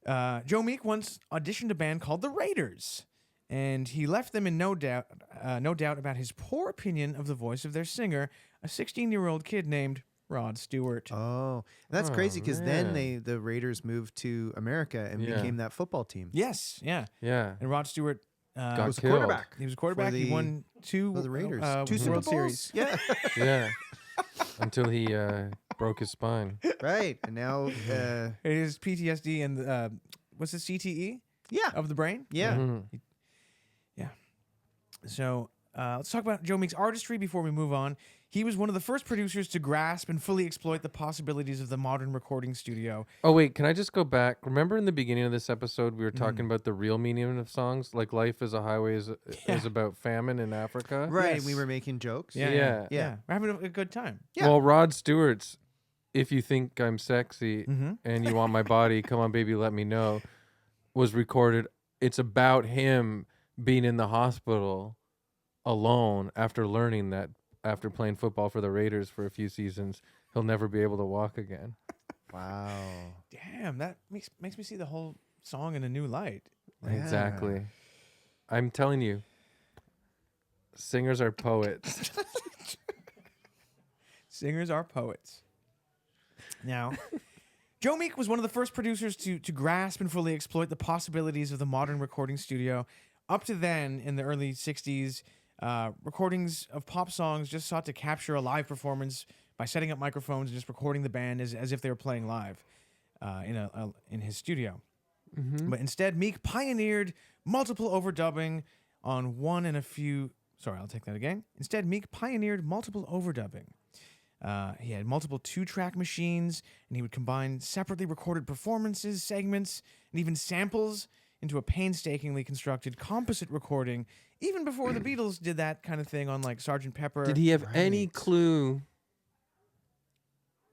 Yeah. Joe Meek once auditioned a band called the Raiders, and he left them in no doubt about his poor opinion of the voice of their singer, a 16-year-old kid named Rod Stewart. Oh, that's Oh, crazy because then man. the Raiders moved to America and Yeah. became that football team. Yes, yeah. Yeah. And Rod Stewart Got was a killed. quarterback. he was a quarterback. He the- won two for the Raiders. World Two Super Bowls. Series. Yeah, Yeah. Until he broke his spine. right. And now, It is PTSD and what's the CTE yeah, of the brain? yeah. Mhm. So let's talk about Joe Meek's artistry before we move on. He was one of the first producers to grasp and fully exploit the possibilities of the modern recording studio. Oh wait, can I just go back? Remember in the beginning of this episode, we were talking about the real meaning of songs, like "Life is a Highway" is about famine in Africa. Right. Yes. We were making jokes. Yeah. We're having a good time. Yeah. Well, Rod Stewart's "If You Think I'm Sexy Mm-hmm. and You Want My Body, Come On Baby, Let Me Know" was recorded. It's about him being in the hospital alone after learning that after playing football for the Raiders for a few seasons, he'll never be able to walk again. Wow. Damn, that makes me see the whole song in a new light. Yeah. Exactly. I'm telling you, singers are poets. Singers are poets. Now, Joe Meek was one of the first producers to grasp and fully exploit the possibilities of the modern recording studio. Up to then, in the early 60s, recordings of pop songs just sought to capture a live performance by setting up microphones and just recording the band as if they were playing live in his studio. But instead, Meek pioneered multiple overdubbing on one and a few... Sorry, I'll take that again. Instead, Meek pioneered multiple overdubbing. He had multiple 2-track machines, and he would combine separately recorded performances, segments, and even samples into a painstakingly constructed composite recording, even before the Beatles did that kind of thing on like Sgt. Pepper. Did he have any Right. clue?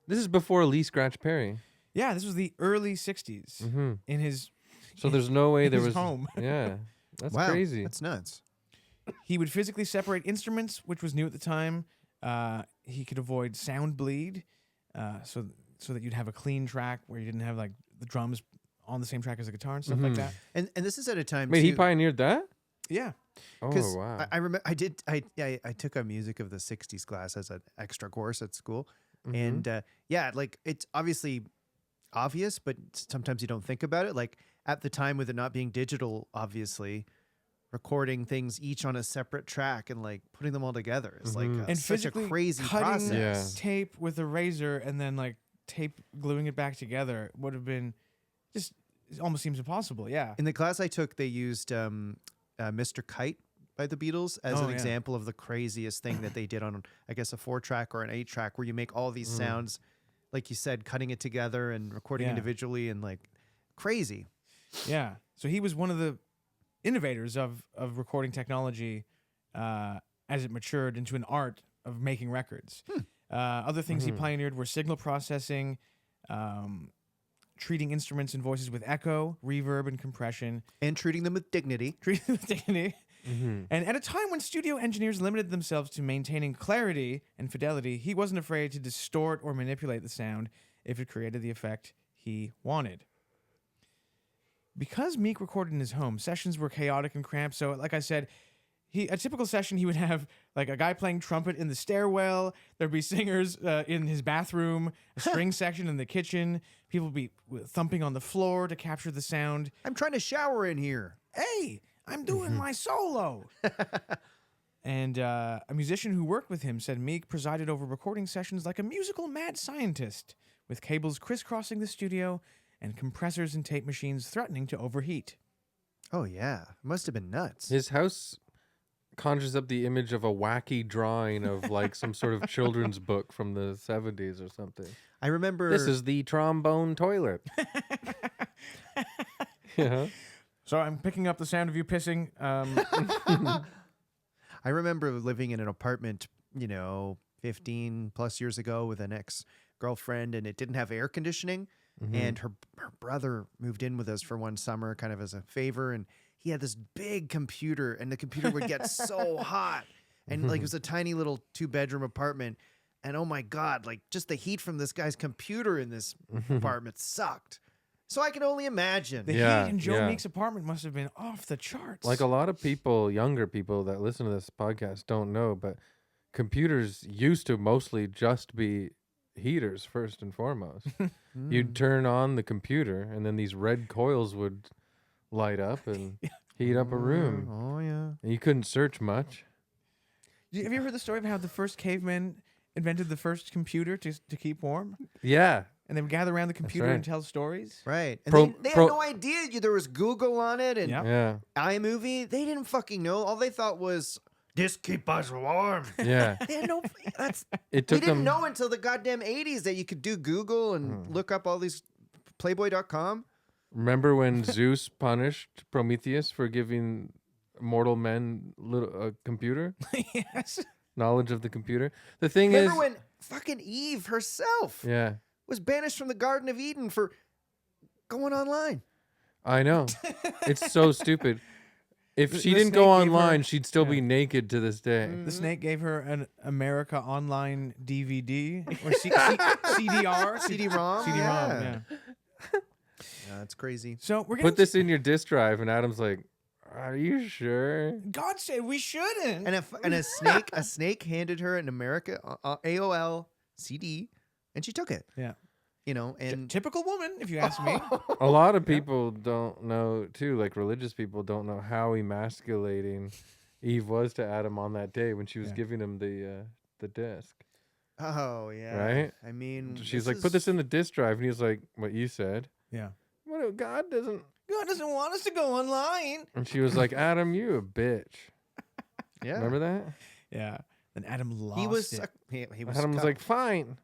This is before Lee Scratch Perry. Yeah, this was the early 60s. Mm-hmm. In his So there's no way in there his was home. Yeah, that's Wow, crazy. That's nuts. He would physically separate instruments, which was new at the time. He could avoid sound bleed, so that you'd have a clean track where you didn't have like the drums on the same track as the guitar and stuff like that. And this is at a time Wait, too. he pioneered that? Yeah. Oh Because wow. I remember I took a music of the 60s class as an extra course at school. Mhm. And like it's obviously obvious, but sometimes you don't think about it. Like at the time with it not being digital, obviously, recording things each on a separate track and like putting them all together is like And such a physically crazy cutting process. tape with a razor and then like tape gluing it back together would have been just, it almost seems impossible. Yeah. In the class I took, they used Mr. Kite by the Beatles as Oh, an yeah. example of the craziest thing that they did on, I guess, a 4-track or an 8-track, where you make all these sounds, like you said, cutting it together and recording Yeah. individually, and like crazy. Yeah. So he was one of the innovators of recording technology as it matured into an art of making records. Other things he pioneered were signal processing, treating instruments and voices with echo, reverb, and compression. And treating them with dignity. Treating them with dignity. And at a time when studio engineers limited themselves to maintaining clarity and fidelity, he wasn't afraid to distort or manipulate the sound if it created the effect he wanted. Because Meek recorded in his home, sessions were chaotic and cramped. So, like I said, a typical session, he would have like a guy playing trumpet in the stairwell. There'd be singers in his bathroom, a string section in the kitchen. People would be thumping on the floor to capture the sound. I'm trying to shower in here. Hey, I'm doing my solo. And a musician who worked with him said Meek presided over recording sessions like a musical mad scientist, with cables crisscrossing the studio and compressors and tape machines threatening to overheat. Oh yeah, it must have been nuts. His house conjures up the image of a wacky drawing of like some sort of children's book from the 70s or something. I remember This is the trombone toilet. Yeah. So I'm picking up the sound of you pissing. I remember living in an apartment, 15 plus years ago with an ex-girlfriend, and it didn't have air conditioning. And her brother moved in with us for one summer kind of as a favor, and he had this big computer, and the computer would get so hot. And like it was a tiny little 2-bedroom apartment. And oh my God, like just the heat from this guy's computer in this apartment sucked. So I can only imagine. The Yeah, heat in Joe yeah. Meek's apartment must have been off the charts. Like a lot of people, younger people that listen to this podcast don't know, but computers used to mostly just be heaters first and foremost. You'd turn on the computer and then these red coils would light up and heat up a room. Oh yeah. And you couldn't search much. Have you ever heard the story of how the first cavemen invented the first computer to keep warm? Yeah. And they would gather around the computer right. and tell stories? Right. And they had no idea there was Google on it and Yep. Yeah. iMovie. They didn't fucking know. All they thought was, this keep us warm. Yeah. They had no. That's It we took didn't them know until the goddamn 80s that you could do Google and look up all these Playboy.com. Remember when Zeus punished Prometheus for giving mortal men a computer? Yes. Knowledge of the computer. The thing Remember is when fucking Eve herself yeah. was banished from the Garden of Eden for going online? I know. It's so stupid. If she the didn't go snake gave her- online, she'd still be yeah. naked to this day. The snake gave her an America Online DVD or CDR. CD-ROM. CD-ROM, yeah. Yeah, that's crazy. So we're Put getting this in your disk drive, and Adam's like, "Are you sure?" God said we shouldn't. And a snake handed her an America AOL CD, and she took it. Yeah. And Typical woman, if you ask me. A lot of people don't know too, like religious people don't know how emasculating Eve was to Adam on that day when she was Yeah. giving him the disc. oh yeah, Right? I mean, She's like, "Put this in the disk drive," and he was like, "What you said?" Yeah. What? God doesn't. God doesn't want us to go online. And she was like, "Adam, you a bitch." Yeah, Remember that? Yeah. Then Adam lost he was. it. He was. Adam was like, "Fine,"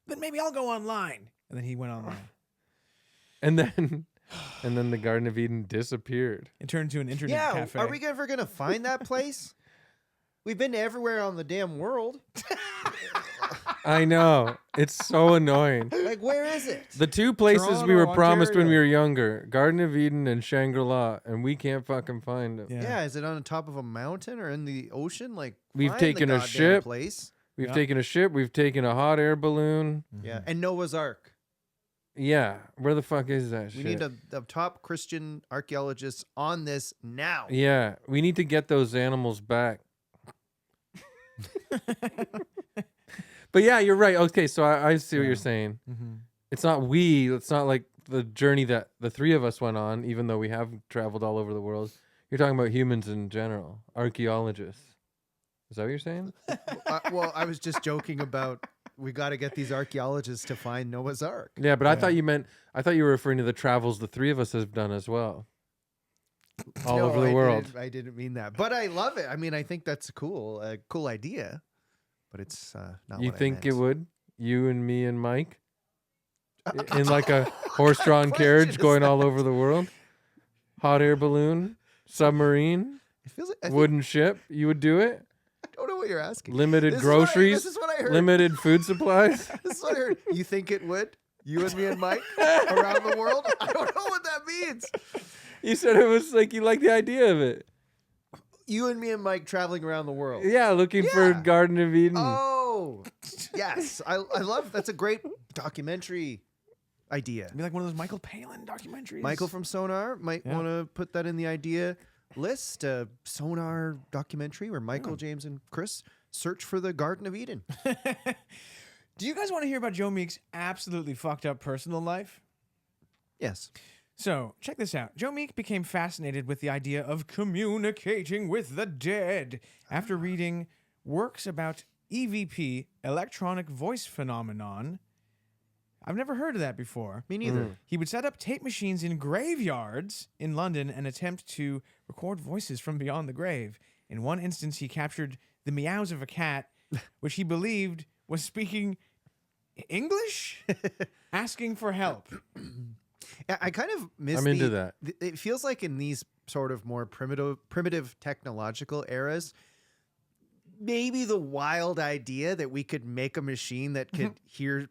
Then maybe I'll go online. And then he went online. and then the Garden of Eden disappeared. It turned into an internet yeah. cafe. Are we ever gonna find that place? We've been to everywhere on the damn world. I know. It's so annoying. Like, where is it? The two places we Toronto, were promised when we Ontario. were younger, Garden of Eden and Shangri-La, and we can't fucking find them. Yeah. Yeah, is it on the top of a mountain or in the ocean? Like, We've find the taken a goddamn ship. place. We've Yeah. taken a ship. We've taken a hot air balloon. Yeah, and Noah's Ark. Yeah. Where the fuck is that We shit? need a top Christian archaeologist on this now. Yeah. We need to get those animals back. But yeah, you're right. Okay, so I see what you're saying. Mm-hmm. It's not like the journey that the three of us went on, even though we have traveled all over the world. You're talking about humans in general, archaeologists. Is that what you're saying? Well, I was just joking about we got to get these archaeologists to find Noah's Ark. Yeah, but I thought you were referring to the travels the three of us have done as well. All No, over the world. I didn't mean that, but I love it. I mean, I think that's a cool idea, but it's not. You what I think it meant. would? You and me and Mike? In like a horse-drawn question carriage is going all that? over the world? Hot air balloon? Submarine? It feels like Wooden ship? You would do it? I don't know what you're asking. Limited This groceries? Is what I heard. Limited food supplies? This is what I heard. You think it would? You and me and Mike around the world? I don't know what that means. You said it was like you like the idea of it. You and me and Mike traveling around the world. Yeah, looking for Yeah. Garden of Eden. Oh, yes. I love. That's a great documentary idea. Be like one of those Michael Palin documentaries. Michael from Sonar might Yeah. want to put that in the idea list. A Sonar documentary where Michael, James, and Chris search for the Garden of Eden. Do you guys want to hear about Joe Meek's absolutely fucked up personal life? Yes. So, check this out. Joe Meek became fascinated with the idea of communicating with the dead after reading works about EVP, electronic voice phenomenon. I've never heard of that before. Me neither. He would set up tape machines in graveyards in London and attempt to record voices from beyond the grave. In one instance, he captured the meows of a cat, which he believed was speaking English, asking for help. I kind of miss. I'm into that. It feels like in these sort of more primitive technological eras, maybe the wild idea that we could make a machine that could hear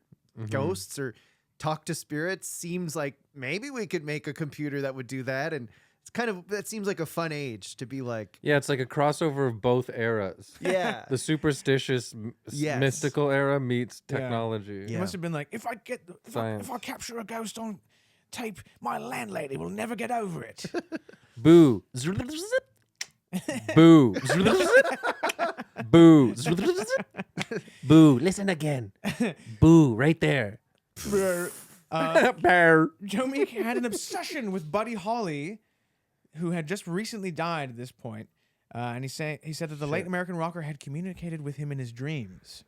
ghosts or talk to spirits seems like maybe we could make a computer that would do that, and it's kind of that seems like a fun age to be like, Yeah, it's like a crossover of both eras. yeah, The superstitious, Yes. mystical era meets Yeah. technology. He Yeah. must have been like, if I Science. capture a ghost on tape, my landlady will never get over it. Boo. Boo. Boo. Boo. Listen again. Boo. Right there. Bear. Joe Meek had an obsession with Buddy Holly, who had just recently died at this point. And he said that the late American rocker had communicated with him in his dreams.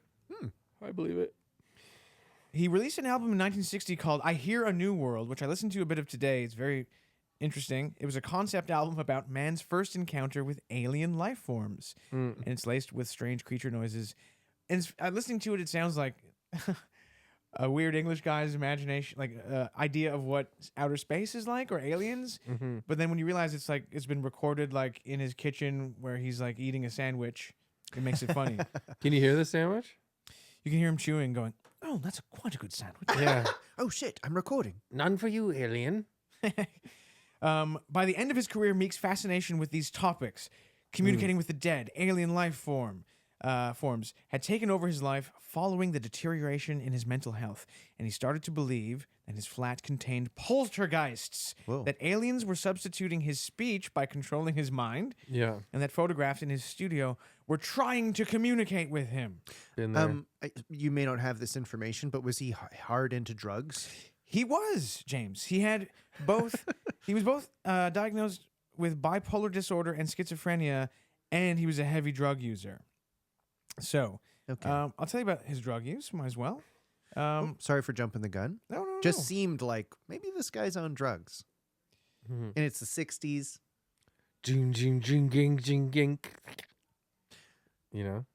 I believe it. He released an album in 1960 called I Hear a New World, which I listened to a bit of today. It's very interesting. It was a concept album about man's first encounter with alien life forms. And it's laced with strange creature noises. And listening to it, it sounds like a weird English guy's imagination, like idea of what outer space is like or aliens. But then when you realize it's like it's been recorded like in his kitchen where he's like eating a sandwich, it makes it funny. Can you hear the sandwich? You can hear him chewing, going, "Oh, that's quite a good sandwich." Yeah. oh shit, I'm recording. None for you, alien. By the end of his career, Meek's fascination with these topics, communicating with the dead, alien life forms, had taken over his life following the deterioration in his mental health, and he started to believe that his flat contained poltergeists, Whoa. that aliens were substituting his speech by controlling his mind, Yeah. and that photographs in his studio were trying to communicate with him. Been there. You may not have this information, but was he hard into drugs? He was, James. He had both. He was both diagnosed with bipolar disorder and schizophrenia, and he was a heavy drug user. So, Okay. I'll tell you about his drug use. Might as well. Sorry for jumping the gun. No. Just seemed like maybe this guy's on drugs. Mhm. And it's the 60s. Jing, jing, jing, ging, jing, ging. You know?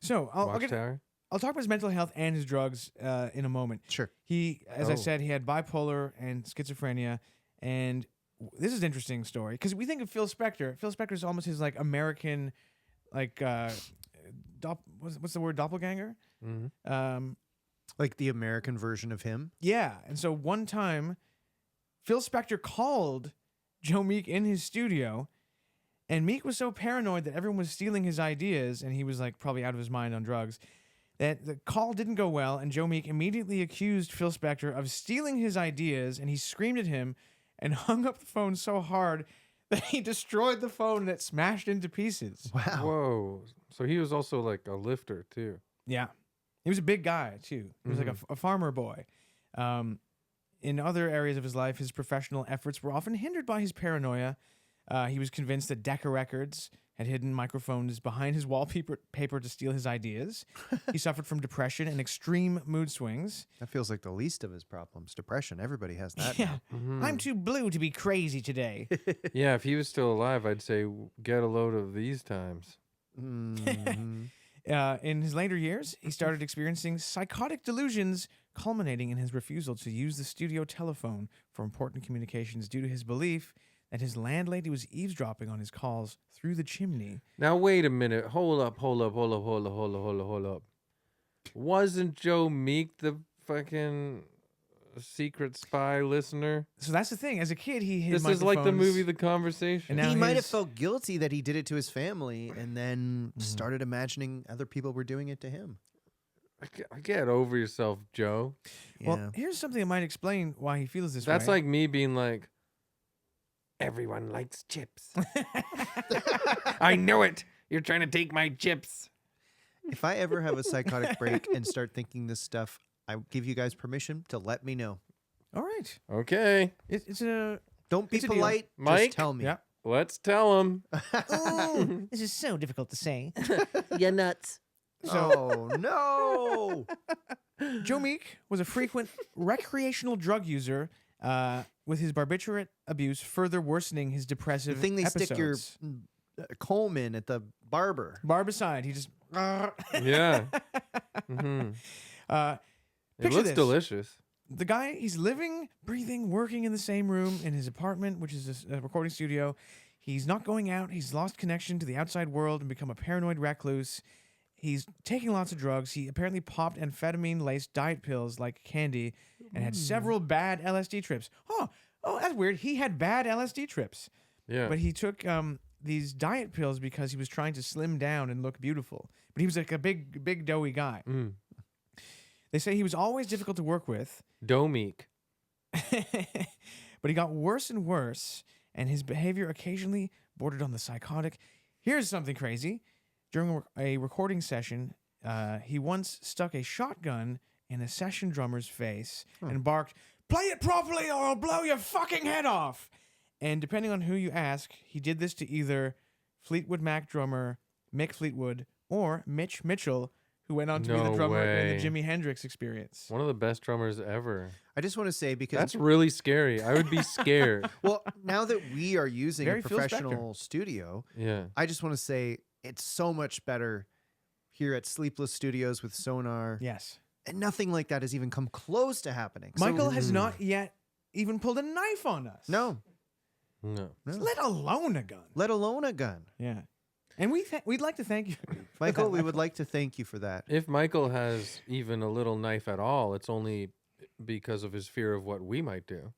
So I'll Watchtower. talk about his mental health and his drugs in a moment. Sure. He, as I Oh. said, he had bipolar and schizophrenia, and this is an interesting story because we think of Phil Spector. Phil Spector is almost his like American, like what's the word, doppelganger? Mhm. Like the American version of him. Yeah. And so one time, Phil Spector called Joe Meek in his studio, and Meek was so paranoid that everyone was stealing his ideas, and he was like probably out of his mind on drugs, that the call didn't go well, and Joe Meek immediately accused Phil Spector of stealing his ideas, and he screamed at him and hung up the phone so hard that he destroyed the phone and it smashed into pieces. Wow. Whoa. So he was also like a lifter too. Yeah. He was a big guy, too. He was like a farmer boy. In other areas of his life, his professional efforts were often hindered by his paranoia. He was convinced that Decca Records had hidden microphones behind his wallpaper to steal his ideas. He suffered from depression and extreme mood swings. That feels like the least of his problems. Depression. Everybody has that. Yeah. I'm too blue to be crazy today. Yeah, if he was still alive, I'd say get a load of these times. Mhm. In his later years, he started experiencing psychotic delusions, culminating in his refusal to use the studio telephone for important communications due to his belief that his landlady was eavesdropping on his calls through the chimney. Now wait a minute. Hold up. Wasn't Joe Meek the fucking secret spy listener? So that's the thing. As a kid, he hid This is like the microphones, movie The Conversation. And now He might have his- felt guilty that he did it to his family and then started imagining other people were doing it to him. Get over yourself, Joe. Yeah. Well, here's something that might explain why he feels this That's way. like me being like, everyone likes chips. I know it. You're trying to take my chips. If I ever have a psychotic break and start thinking this stuff, I give you guys permission to let me know. All right. Okay, It's a... Don't be It's a deal. polite. Mike? Just tell me. Yeah. let's tell him. Oh, this is so difficult to say. You're nuts. Oh, no. Joe Meek was a frequent recreational drug user, with his barbiturate abuse further worsening his The depressive thing they episodes. stick your comb in at the barber. Barbicide. He just... Yeah. Mm-hmm. It Picture looks this. delicious. The guy, he's living, breathing, working in the same room in his apartment, which is a recording studio. He's not going out. He's lost connection to the outside world and become a paranoid recluse. He's taking lots of drugs. He apparently popped amphetamine-laced diet pills like candy and had several bad LSD trips. Oh, that's weird. He had bad LSD trips. Yeah. But he took these diet pills because he was trying to slim down and look beautiful. But he was like a big doughy guy. Mm. They say he was always difficult to work with. Domeek. But he got worse and worse, and his behavior occasionally bordered on the psychotic. Here's something crazy. During a recording session, he once stuck a shotgun in a session drummer's face and barked, "Play it properly or I'll blow your fucking head off." And depending on who you ask, he did this to either Fleetwood Mac drummer Mick Fleetwood or Mitch Mitchell, who went on to be the No drummer in way. the Jimi Hendrix Experience. One of the best drummers ever. I just want to say because That's really scary. I would be scared. well, now that we are using Very a Phil Spector. professional studio, Yeah. I just want to say it's so much better here at Sleepless Studios with Sonar. Yes. And nothing like that has even come close to happening. So- Michael has not yet even pulled a knife on us. No, No. Let alone a gun. let alone a gun. Yeah. And we'd like to thank you. Michael, we would like to thank you for that. If Michael has even a little knife at all, it's only because of his fear of what we might do.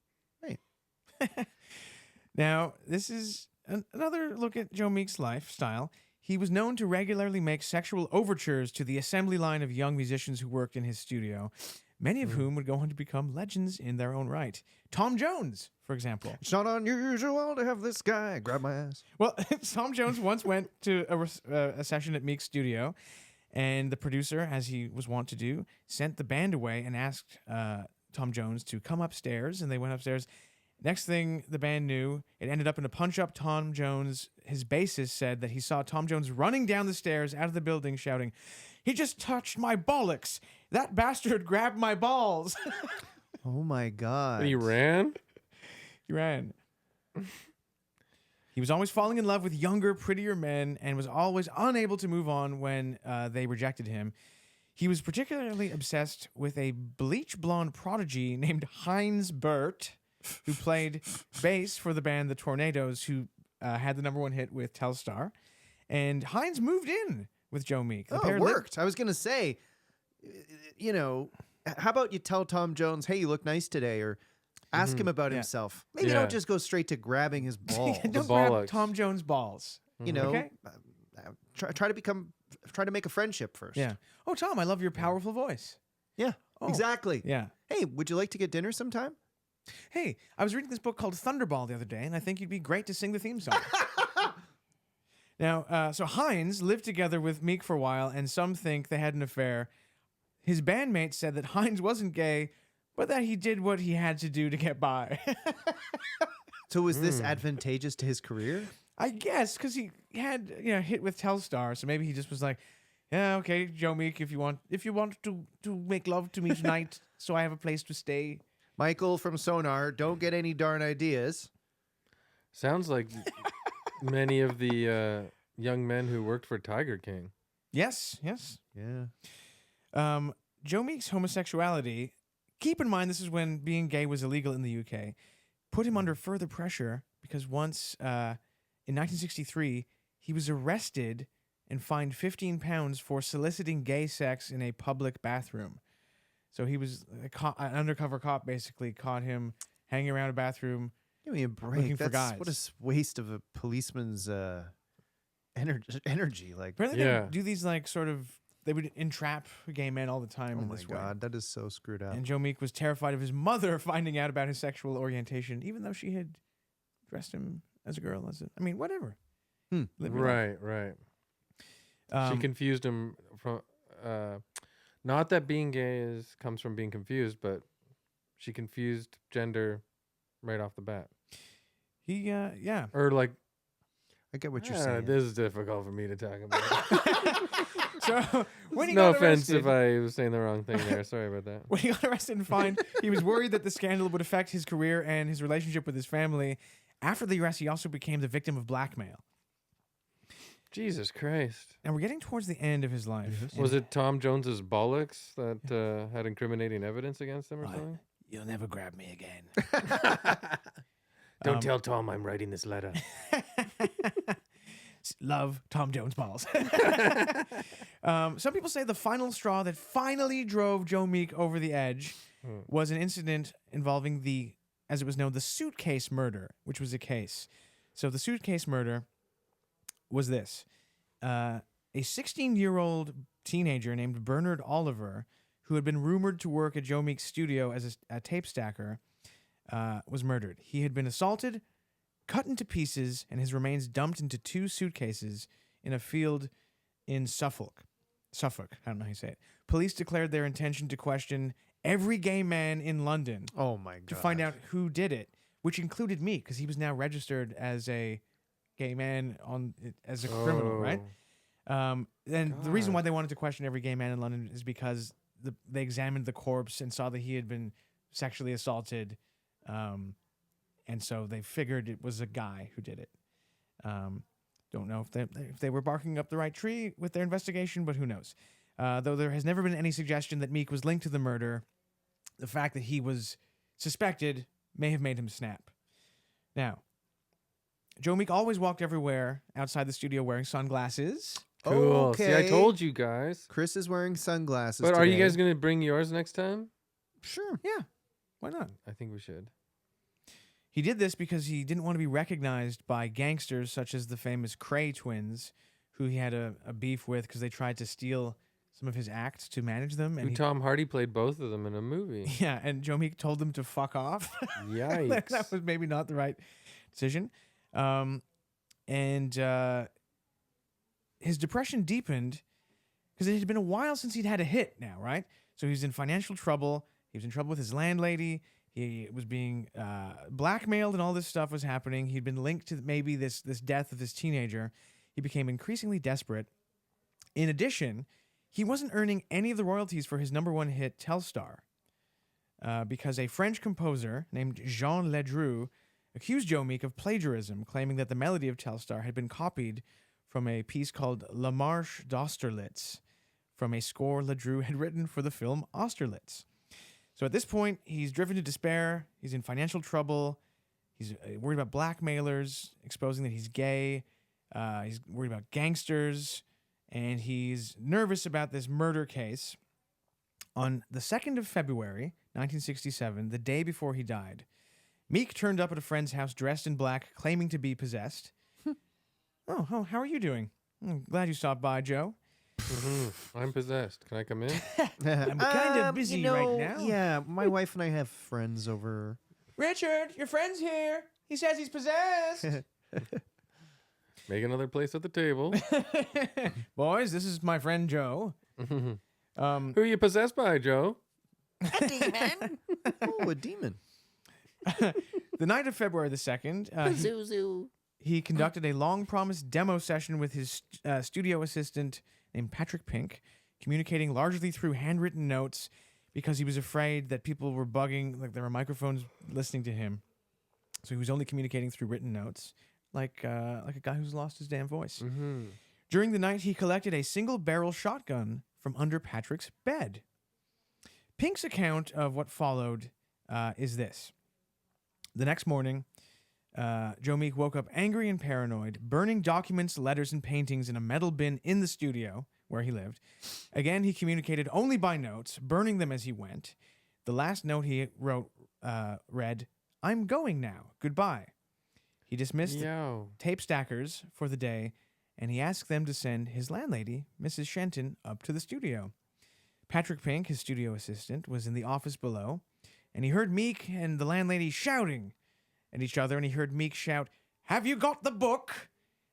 Now, this is another look at Joe Meek's lifestyle. He was known to regularly make sexual overtures to the assembly line of young musicians who worked in his studio, many of whom would go on to become legends in their own right. Tom Jones, for example. It's not unusual to have this guy grab my ass. Well, Tom Jones once went to a session at Meek's studio, and the producer, as he was wont to do, sent the band away and asked Tom Jones to come upstairs, and they went upstairs. Next thing the band knew, it ended up in a punch-up. Tom Jones, his bassist, said that he saw Tom Jones running down the stairs out of the building shouting, "He just touched my bollocks! That bastard grabbed my balls!" Oh my God. And he ran? He ran. He was always falling in love with younger, prettier men and was always unable to move on when they rejected him. He was particularly obsessed with a bleach blonde prodigy named Heinz Burt, who played bass for the band The Tornadoes, who had the #1 hit with Telstar. And Heinz moved in with Joe Meek. The Oh, pair it worked. I was going to say, you know, how about you tell Tom Jones, hey, you look nice today, or ask him about Yeah. himself. Maybe Yeah. don't just go straight to grabbing his balls. Don't grab bollocks. Tom Jones' balls. You know, Okay. try to make a friendship first. Yeah. Oh, Tom, I love your powerful voice. Yeah, Oh. exactly. Yeah. Hey, would you like to get dinner sometime? Hey, I was reading this book called Thunderball the other day, and I think you'd be great to sing the theme song. Now, so Hines lived together with Meek for a while, and some think they had an affair. His bandmates said that Hines wasn't gay, but that he did what he had to do to get by. So was this advantageous to his career? I guess because he had hit with Telstar, so maybe he just was like, yeah, okay, Joe Meek, if you want to make love to me tonight, so I have a place to stay. Michael from Sonar, don't get any darn ideas. Sounds like many of the young men who worked for Tiger King. Yes. Yeah. Joe Meek's homosexuality, keep in mind this is when being gay was illegal in the UK, put him under further pressure because once in 1963 he was arrested and fined £15 for soliciting gay sex in a public bathroom. So he was an undercover cop basically caught him hanging around a bathroom. Give me a Looking break. for guys. What a waste of a policeman's energy. Like, Apparently Yeah. they would do these they would entrap gay men all the time oh in my this way. God, that is so screwed up. And Joe Meek was terrified of his mother finding out about his sexual orientation, even though she had dressed him as a girl. Whatever. Live your life. Right. She Um, confused him from not that being gay comes from being confused, but she confused gender right off the bat. yeah. Or like, I get what you're saying. this is difficult for me to talk about. So when he No got offense arrested, if I was saying the wrong thing there. Sorry about that. when he got arrested and fined, he was worried that the scandal would affect his career and his relationship with his family. After the arrest, he also became the victim of blackmail. Jesus Christ. And we're getting towards the end of his life. and- Was it Tom Jones's bollocks that had incriminating evidence against him or something? You'll never grab me again. Don't tell Tom I'm writing this letter. Love Tom Jones balls. Some people say the final straw that finally drove Joe Meek over the edge was an incident involving as it was known, the suitcase murder, which was a case. So the suitcase murder was this. A 16-year-old teenager named Bernard Oliver, who had been rumored to work at Joe Meek's studio as a tape stacker, was murdered. He had been assaulted, cut into pieces, and his remains dumped into 2 suitcases in a field in Suffolk. I don't know how you say it. Police declared their intention to question every gay man in London Oh my God. to find out who did it, which included me because he was now registered as a gay man as a criminal, right? And the reason why they wanted to question every gay man in London is because they examined the corpse and saw that he had been sexually assaulted, and so they figured it was a guy who did it. Don't know if they were barking up the right tree with their investigation, but who knows? Though there has never been any suggestion that Meek was linked to the murder, the fact that he was suspected may have made him snap. Now, Joe Meek always walked everywhere outside the studio wearing sunglasses. Cool. See, I Okay. told you guys. Chris is wearing sunglasses. But are you today. guys going to bring yours next time? Sure. Yeah, why not? I think we should. He did this because he didn't want to be recognized by gangsters such as the famous Cray twins, who he had a beef with because they tried to steal some of his acts to manage them. And Tom Hardy played both of them in a movie. yeah, and Joe Meek told them to fuck off. Yikes. That was maybe not the right decision. His depression deepened because it had been a while since he'd had a hit now, right? So he was in financial trouble. He was in trouble with his landlady. He was being blackmailed and all this stuff was happening. He'd been linked to maybe this death of this teenager. He became increasingly desperate. In addition, he wasn't earning any of the royalties for his number 1 hit, Telstar, because a French composer named Jean Ledru accused Joe Meek of plagiarism, claiming that the melody of Telstar had been copied from a piece called La Marche d'Austerlitz, from a score Ledru had written for the film Austerlitz. So at this point, he's driven to despair. He's in financial trouble. He's worried about blackmailers, exposing that he's gay. He's worried about gangsters. And he's nervous about this murder case. On the 2nd of February, 1967, the day before he died, Meek turned up at a friend's house dressed in black, claiming to be possessed. Oh, how are you doing? Glad you stopped by, Joe. I'm possessed. Can I come in? I'm kind of busy right now. Yeah, my wife and I have friends over. Richard, your friend's here. He says he's possessed. Make another place at the table. Boys, this is my friend Joe. Who are you possessed by, Joe? A demon. Oh, a demon. The night of February the 2nd, he conducted a long-promised demo session with his studio assistant named Patrick Pink, communicating largely through handwritten notes because he was afraid that people were bugging, like there were microphones listening to him. So he was only communicating through written notes, like a guy who's lost his damn voice. During the night, he collected a single-barrel shotgun from under Patrick's bed. Pink's account of what followed is this. The next morning, Joe Meek woke up angry and paranoid, burning documents, letters, and paintings in a metal bin in the studio where he lived. Again, he communicated only by notes, burning them as he went. The last note he wrote read, "I'm going now. Goodbye." He dismissed the tape stackers for the day, and he asked them to send his landlady, Mrs. Shenton, up to the studio. Patrick Pink, his studio assistant, was in the office below, and he heard Meek and the landlady shouting at each other, and he heard Meek shout, "Have you got the book?"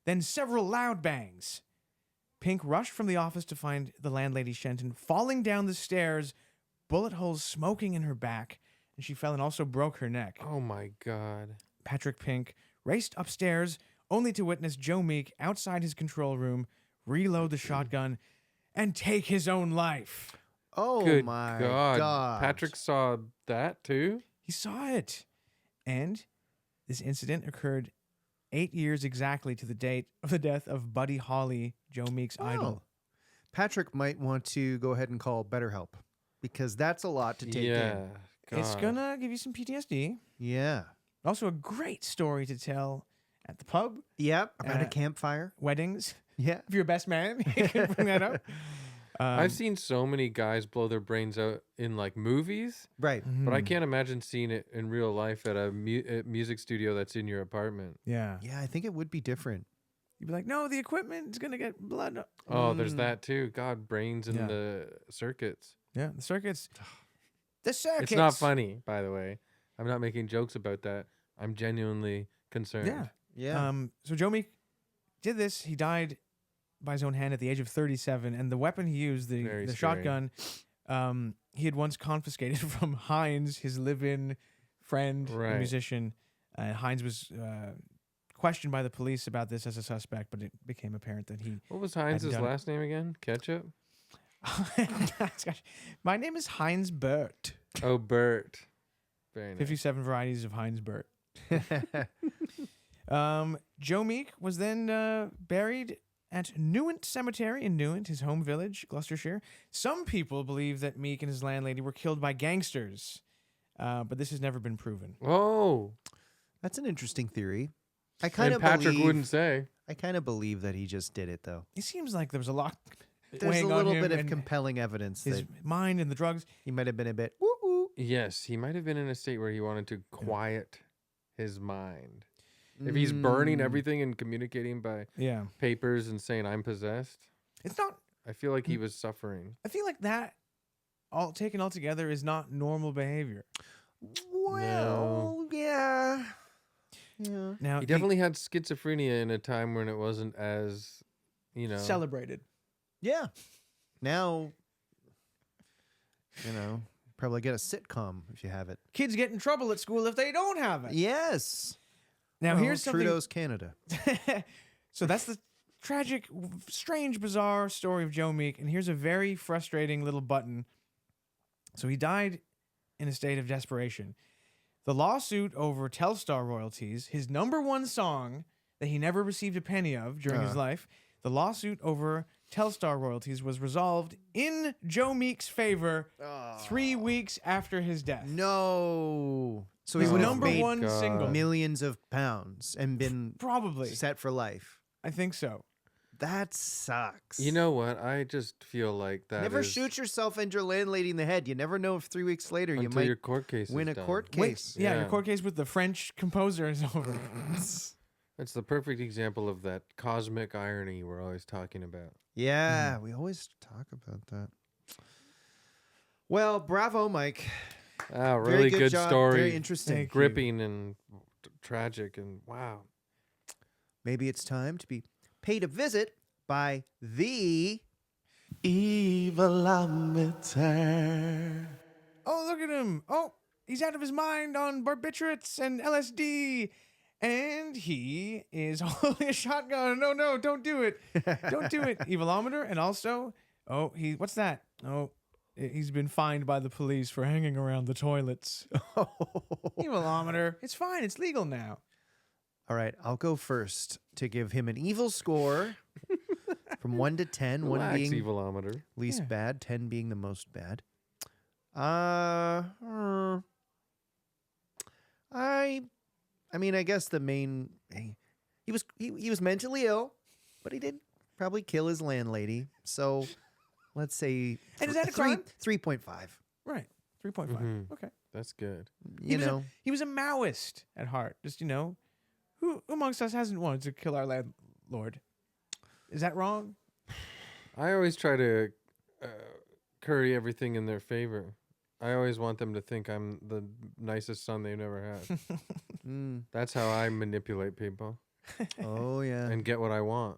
Then several loud bangs. Pink rushed from the office to find the landlady Shenton falling down the stairs, bullet holes smoking in her back, and she fell and also broke her neck. Oh, my God. Patrick Pink raced upstairs, only to witness Joe Meek outside his control room, reload the shotgun, and take his own life. Oh, Good my God. God. Patrick saw that, too? He saw it. And this incident occurred 8 years exactly to the date of the death of Buddy Holly, Joe Meek's idol. Patrick might want to go ahead and call BetterHelp because that's a lot to take in. It's God. gonna give you some PTSD. Yeah. Also a great story to tell at the pub, Yep. Around a campfire. weddings. Yeah. If you're a best man, you can bring that up. I've seen so many guys blow their brains out in like movies, Right. but I can't imagine seeing it in real life at a music studio that's in your apartment. Yeah. Yeah, I think it would be different. You'd be like, no, the equipment's gonna get blood. Oh, there's that too. God, brains in Yeah. the circuits. Yeah, the circuits. The circuits. It's not funny, by the way. I'm not making jokes about that. I'm genuinely concerned. Yeah. Yeah. So Joe Meek did this. He died by his own hand at the age of 37, and the weapon he used, the Very scary. shotgun, he had once confiscated from Hines, his live-in friend, Right. a musician. Hines was questioned by the police about this as a suspect, but it became apparent that he. What was Heinz's done it. last name again? Ketchup? My name is Heinz Burt. Oh, Bert. Very nice. 57 varieties of Heinz Burt. Joe Meek was then buried at Newent Cemetery in Newent, his home village, Gloucestershire. Some people believe that Meek and his landlady were killed by gangsters, but this has never been proven. Oh. That's an interesting theory. I kind And of Patrick believe, wouldn't say. I kind of believe that he just did it, though. It seems like there was a lot There's weighing a on little him bit of and compelling evidence his that mind and the drugs. he might have been a bit woo-woo. Yes, he might have been in a state where he wanted to quiet his mind. If he's burning everything and communicating by Yeah. papers and saying, I'm possessed, It's not, I feel like he was suffering. I feel like that, all taken all together, is not normal behavior. Well, yeah. Yeah. Now, He definitely had schizophrenia in a time when it wasn't as, celebrated. Yeah. Now, probably get a sitcom if you have it. Kids get in trouble at school if they don't have it. Yes. Now, Well, here's something. Trudeau's Canada. So that's the tragic, strange, bizarre story of Joe Meek. And here's a very frustrating little button. So he died in a state of desperation. The lawsuit over Telstar royalties, his number one song that he never received a penny of during his life, the lawsuit over Telstar royalties was resolved in Joe Meek's favor 3 weeks after his death. No. So His he would have number made one single. millions of pounds and been Probably. set for life. I think so. That sucks. You know what? I just feel like that Never is shoot yourself and your landlady in the head. You never know if 3 weeks later you until might your court case win is a done. court Wait, case. yeah, your Yeah. court case with the French composer is over. It's the perfect example of that cosmic irony we're always talking about. Yeah, we always talk about that. Well, bravo, Mike. Ah, Very really good job. story. Very interesting. Thank you. Gripping and tragic and wow. Maybe it's time to be paid a visit by the Evilometer. Oh, look at him. Oh, he's out of his mind on barbiturates and LSD. And he is holding a shotgun. No, don't do it. Don't do it. Evilometer. And also, what's that? Oh, he's been fined by the police for hanging around the toilets. Evilometer. It's fine. It's legal now. All right, I'll go first to give him an evil score from 1 to 10, Relax, 1 being evilometer. least Yeah. bad, 10 being the most bad. I mean, I guess the main he was mentally ill, but he did probably kill his landlady. So let's say And is that a crime? 3.5. Right. 3.5. Mhm. Okay. That's good. You know, He was a Maoist at heart. Just, who amongst us hasn't wanted to kill our landlord? Is that wrong? I always try to curry everything in their favor. I always want them to think I'm the nicest son they've never had. mm, That's how I manipulate people oh yeah, and get what I want.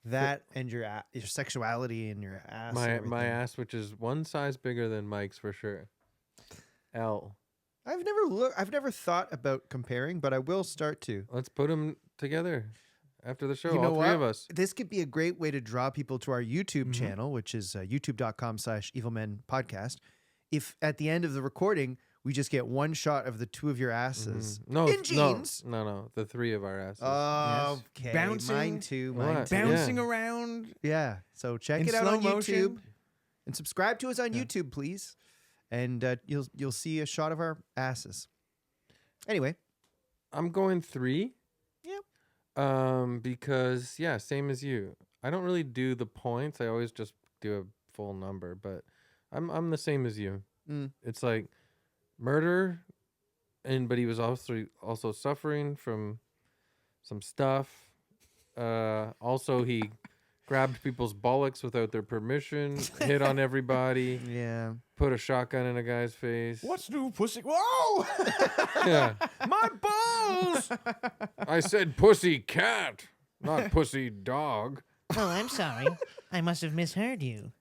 that and your sexuality and your ass. and My everything. ass, which is one size bigger than Mike's for sure. L. I've never thought about comparing, but I will start to. Let's put them together after the show. You know all three what? of us. This could be a great way to draw people to our YouTube Mhm. channel, which is youtube.com/evilmenpodcast. If at the end of the recording, we just get one shot of the two of your asses. Mhm. No, In jeans. No. The three of our asses. Okay. Bouncing- Mine too. What? Mine too. Bouncing around Yeah. So check in it out slow on motion. YouTube and subscribe to us on Yeah. YouTube, please. And you'll see a shot of our asses. Anyway, I'm going 3. Yep. Because same as you. I don't really do the points. I always just do a full number, but I'm the same as you. Mm. It's like murder, but he was also suffering from some stuff. Also he grabbed people's bollocks without their permission, hit on everybody, yeah. put a shotgun in a guy's face. What's new, pussy? Whoa! Yeah. My balls! I said pussy cat, not pussy dog. Oh, I'm sorry. I must have misheard you.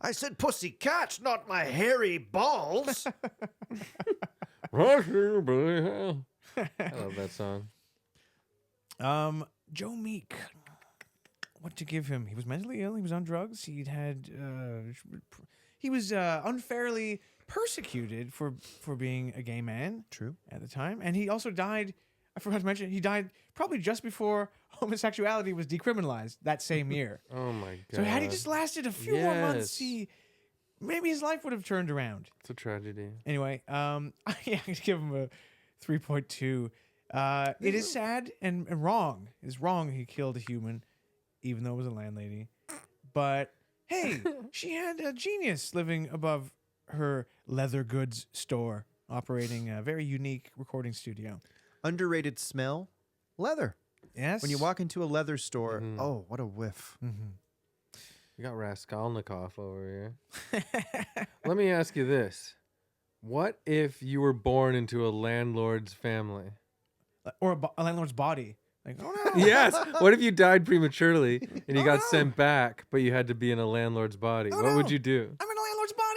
I said pussy cat, not my hairy balls. Rushing Billy Hell. I love that song. Joe Meek. What to give him? He was mentally ill. He was on drugs. He was unfairly persecuted for being a gay man True. at the time, and he also died. I forgot to mention he died probably just before homosexuality was decriminalized that same year. Oh my god. So had he just lasted a few more months, Yes. maybe his life would have turned around. It's a tragedy. Anyway, I give him a 3.2. It is sad and wrong. It's wrong he killed a human, even though it was a landlady. But hey, she had a genius living above her leather goods store, operating a very unique recording studio. Underrated smell, leather. Yes. When you walk into a leather store, Mhm. oh, what a whiff. Mhm. We got Raskolnikov over here. Let me ask you this. What if you were born into a landlord's family? Or a landlord's body. Like, oh no. Yes. What if you died prematurely and you Oh, got no. sent back, but you had to be in a landlord's body? Oh, What would no. you do? I'm in a landlord's body.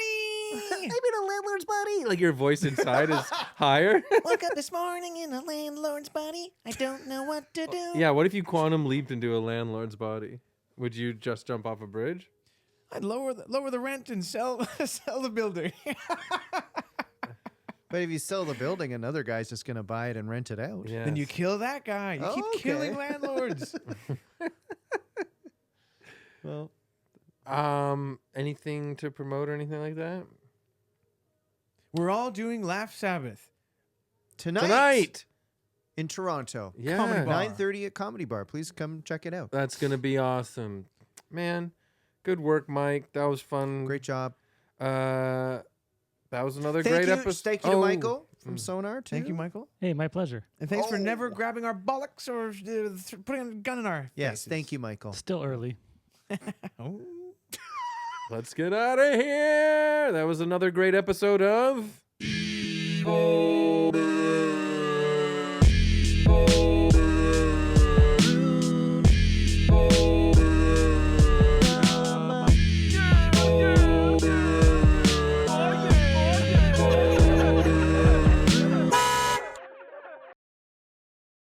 I'm in a landlord's body. Like your voice inside is higher? Woke up this morning in a landlord's body. I don't know what to do. Yeah, what if you quantum leaped into a landlord's body? Would you just jump off a bridge? I'd lower the rent and sell the building. But if you sell the building, another guy's just going to buy it and rent it out. Yeah. Then you kill that guy. You keep killing Okay. landlords. Well, Anything to promote or anything like that? We're all doing Laugh Sabbath. tonight. Tonight. in Toronto. Yeah. Comedy Bar. 9:30 at Comedy Bar. Please come check it out. That's going to be awesome. Man, good work, Mike. That was fun. Great job. That was another Thank great you. episode. Thank you to Michael from Sonar too. Thank you, Michael. Hey, my pleasure. And thanks for Oh. never grabbing our bollocks or putting a gun in our Yes, faces. thank you, Michael. Still early. Oh. Let's get out of here. That was another great episode of Evil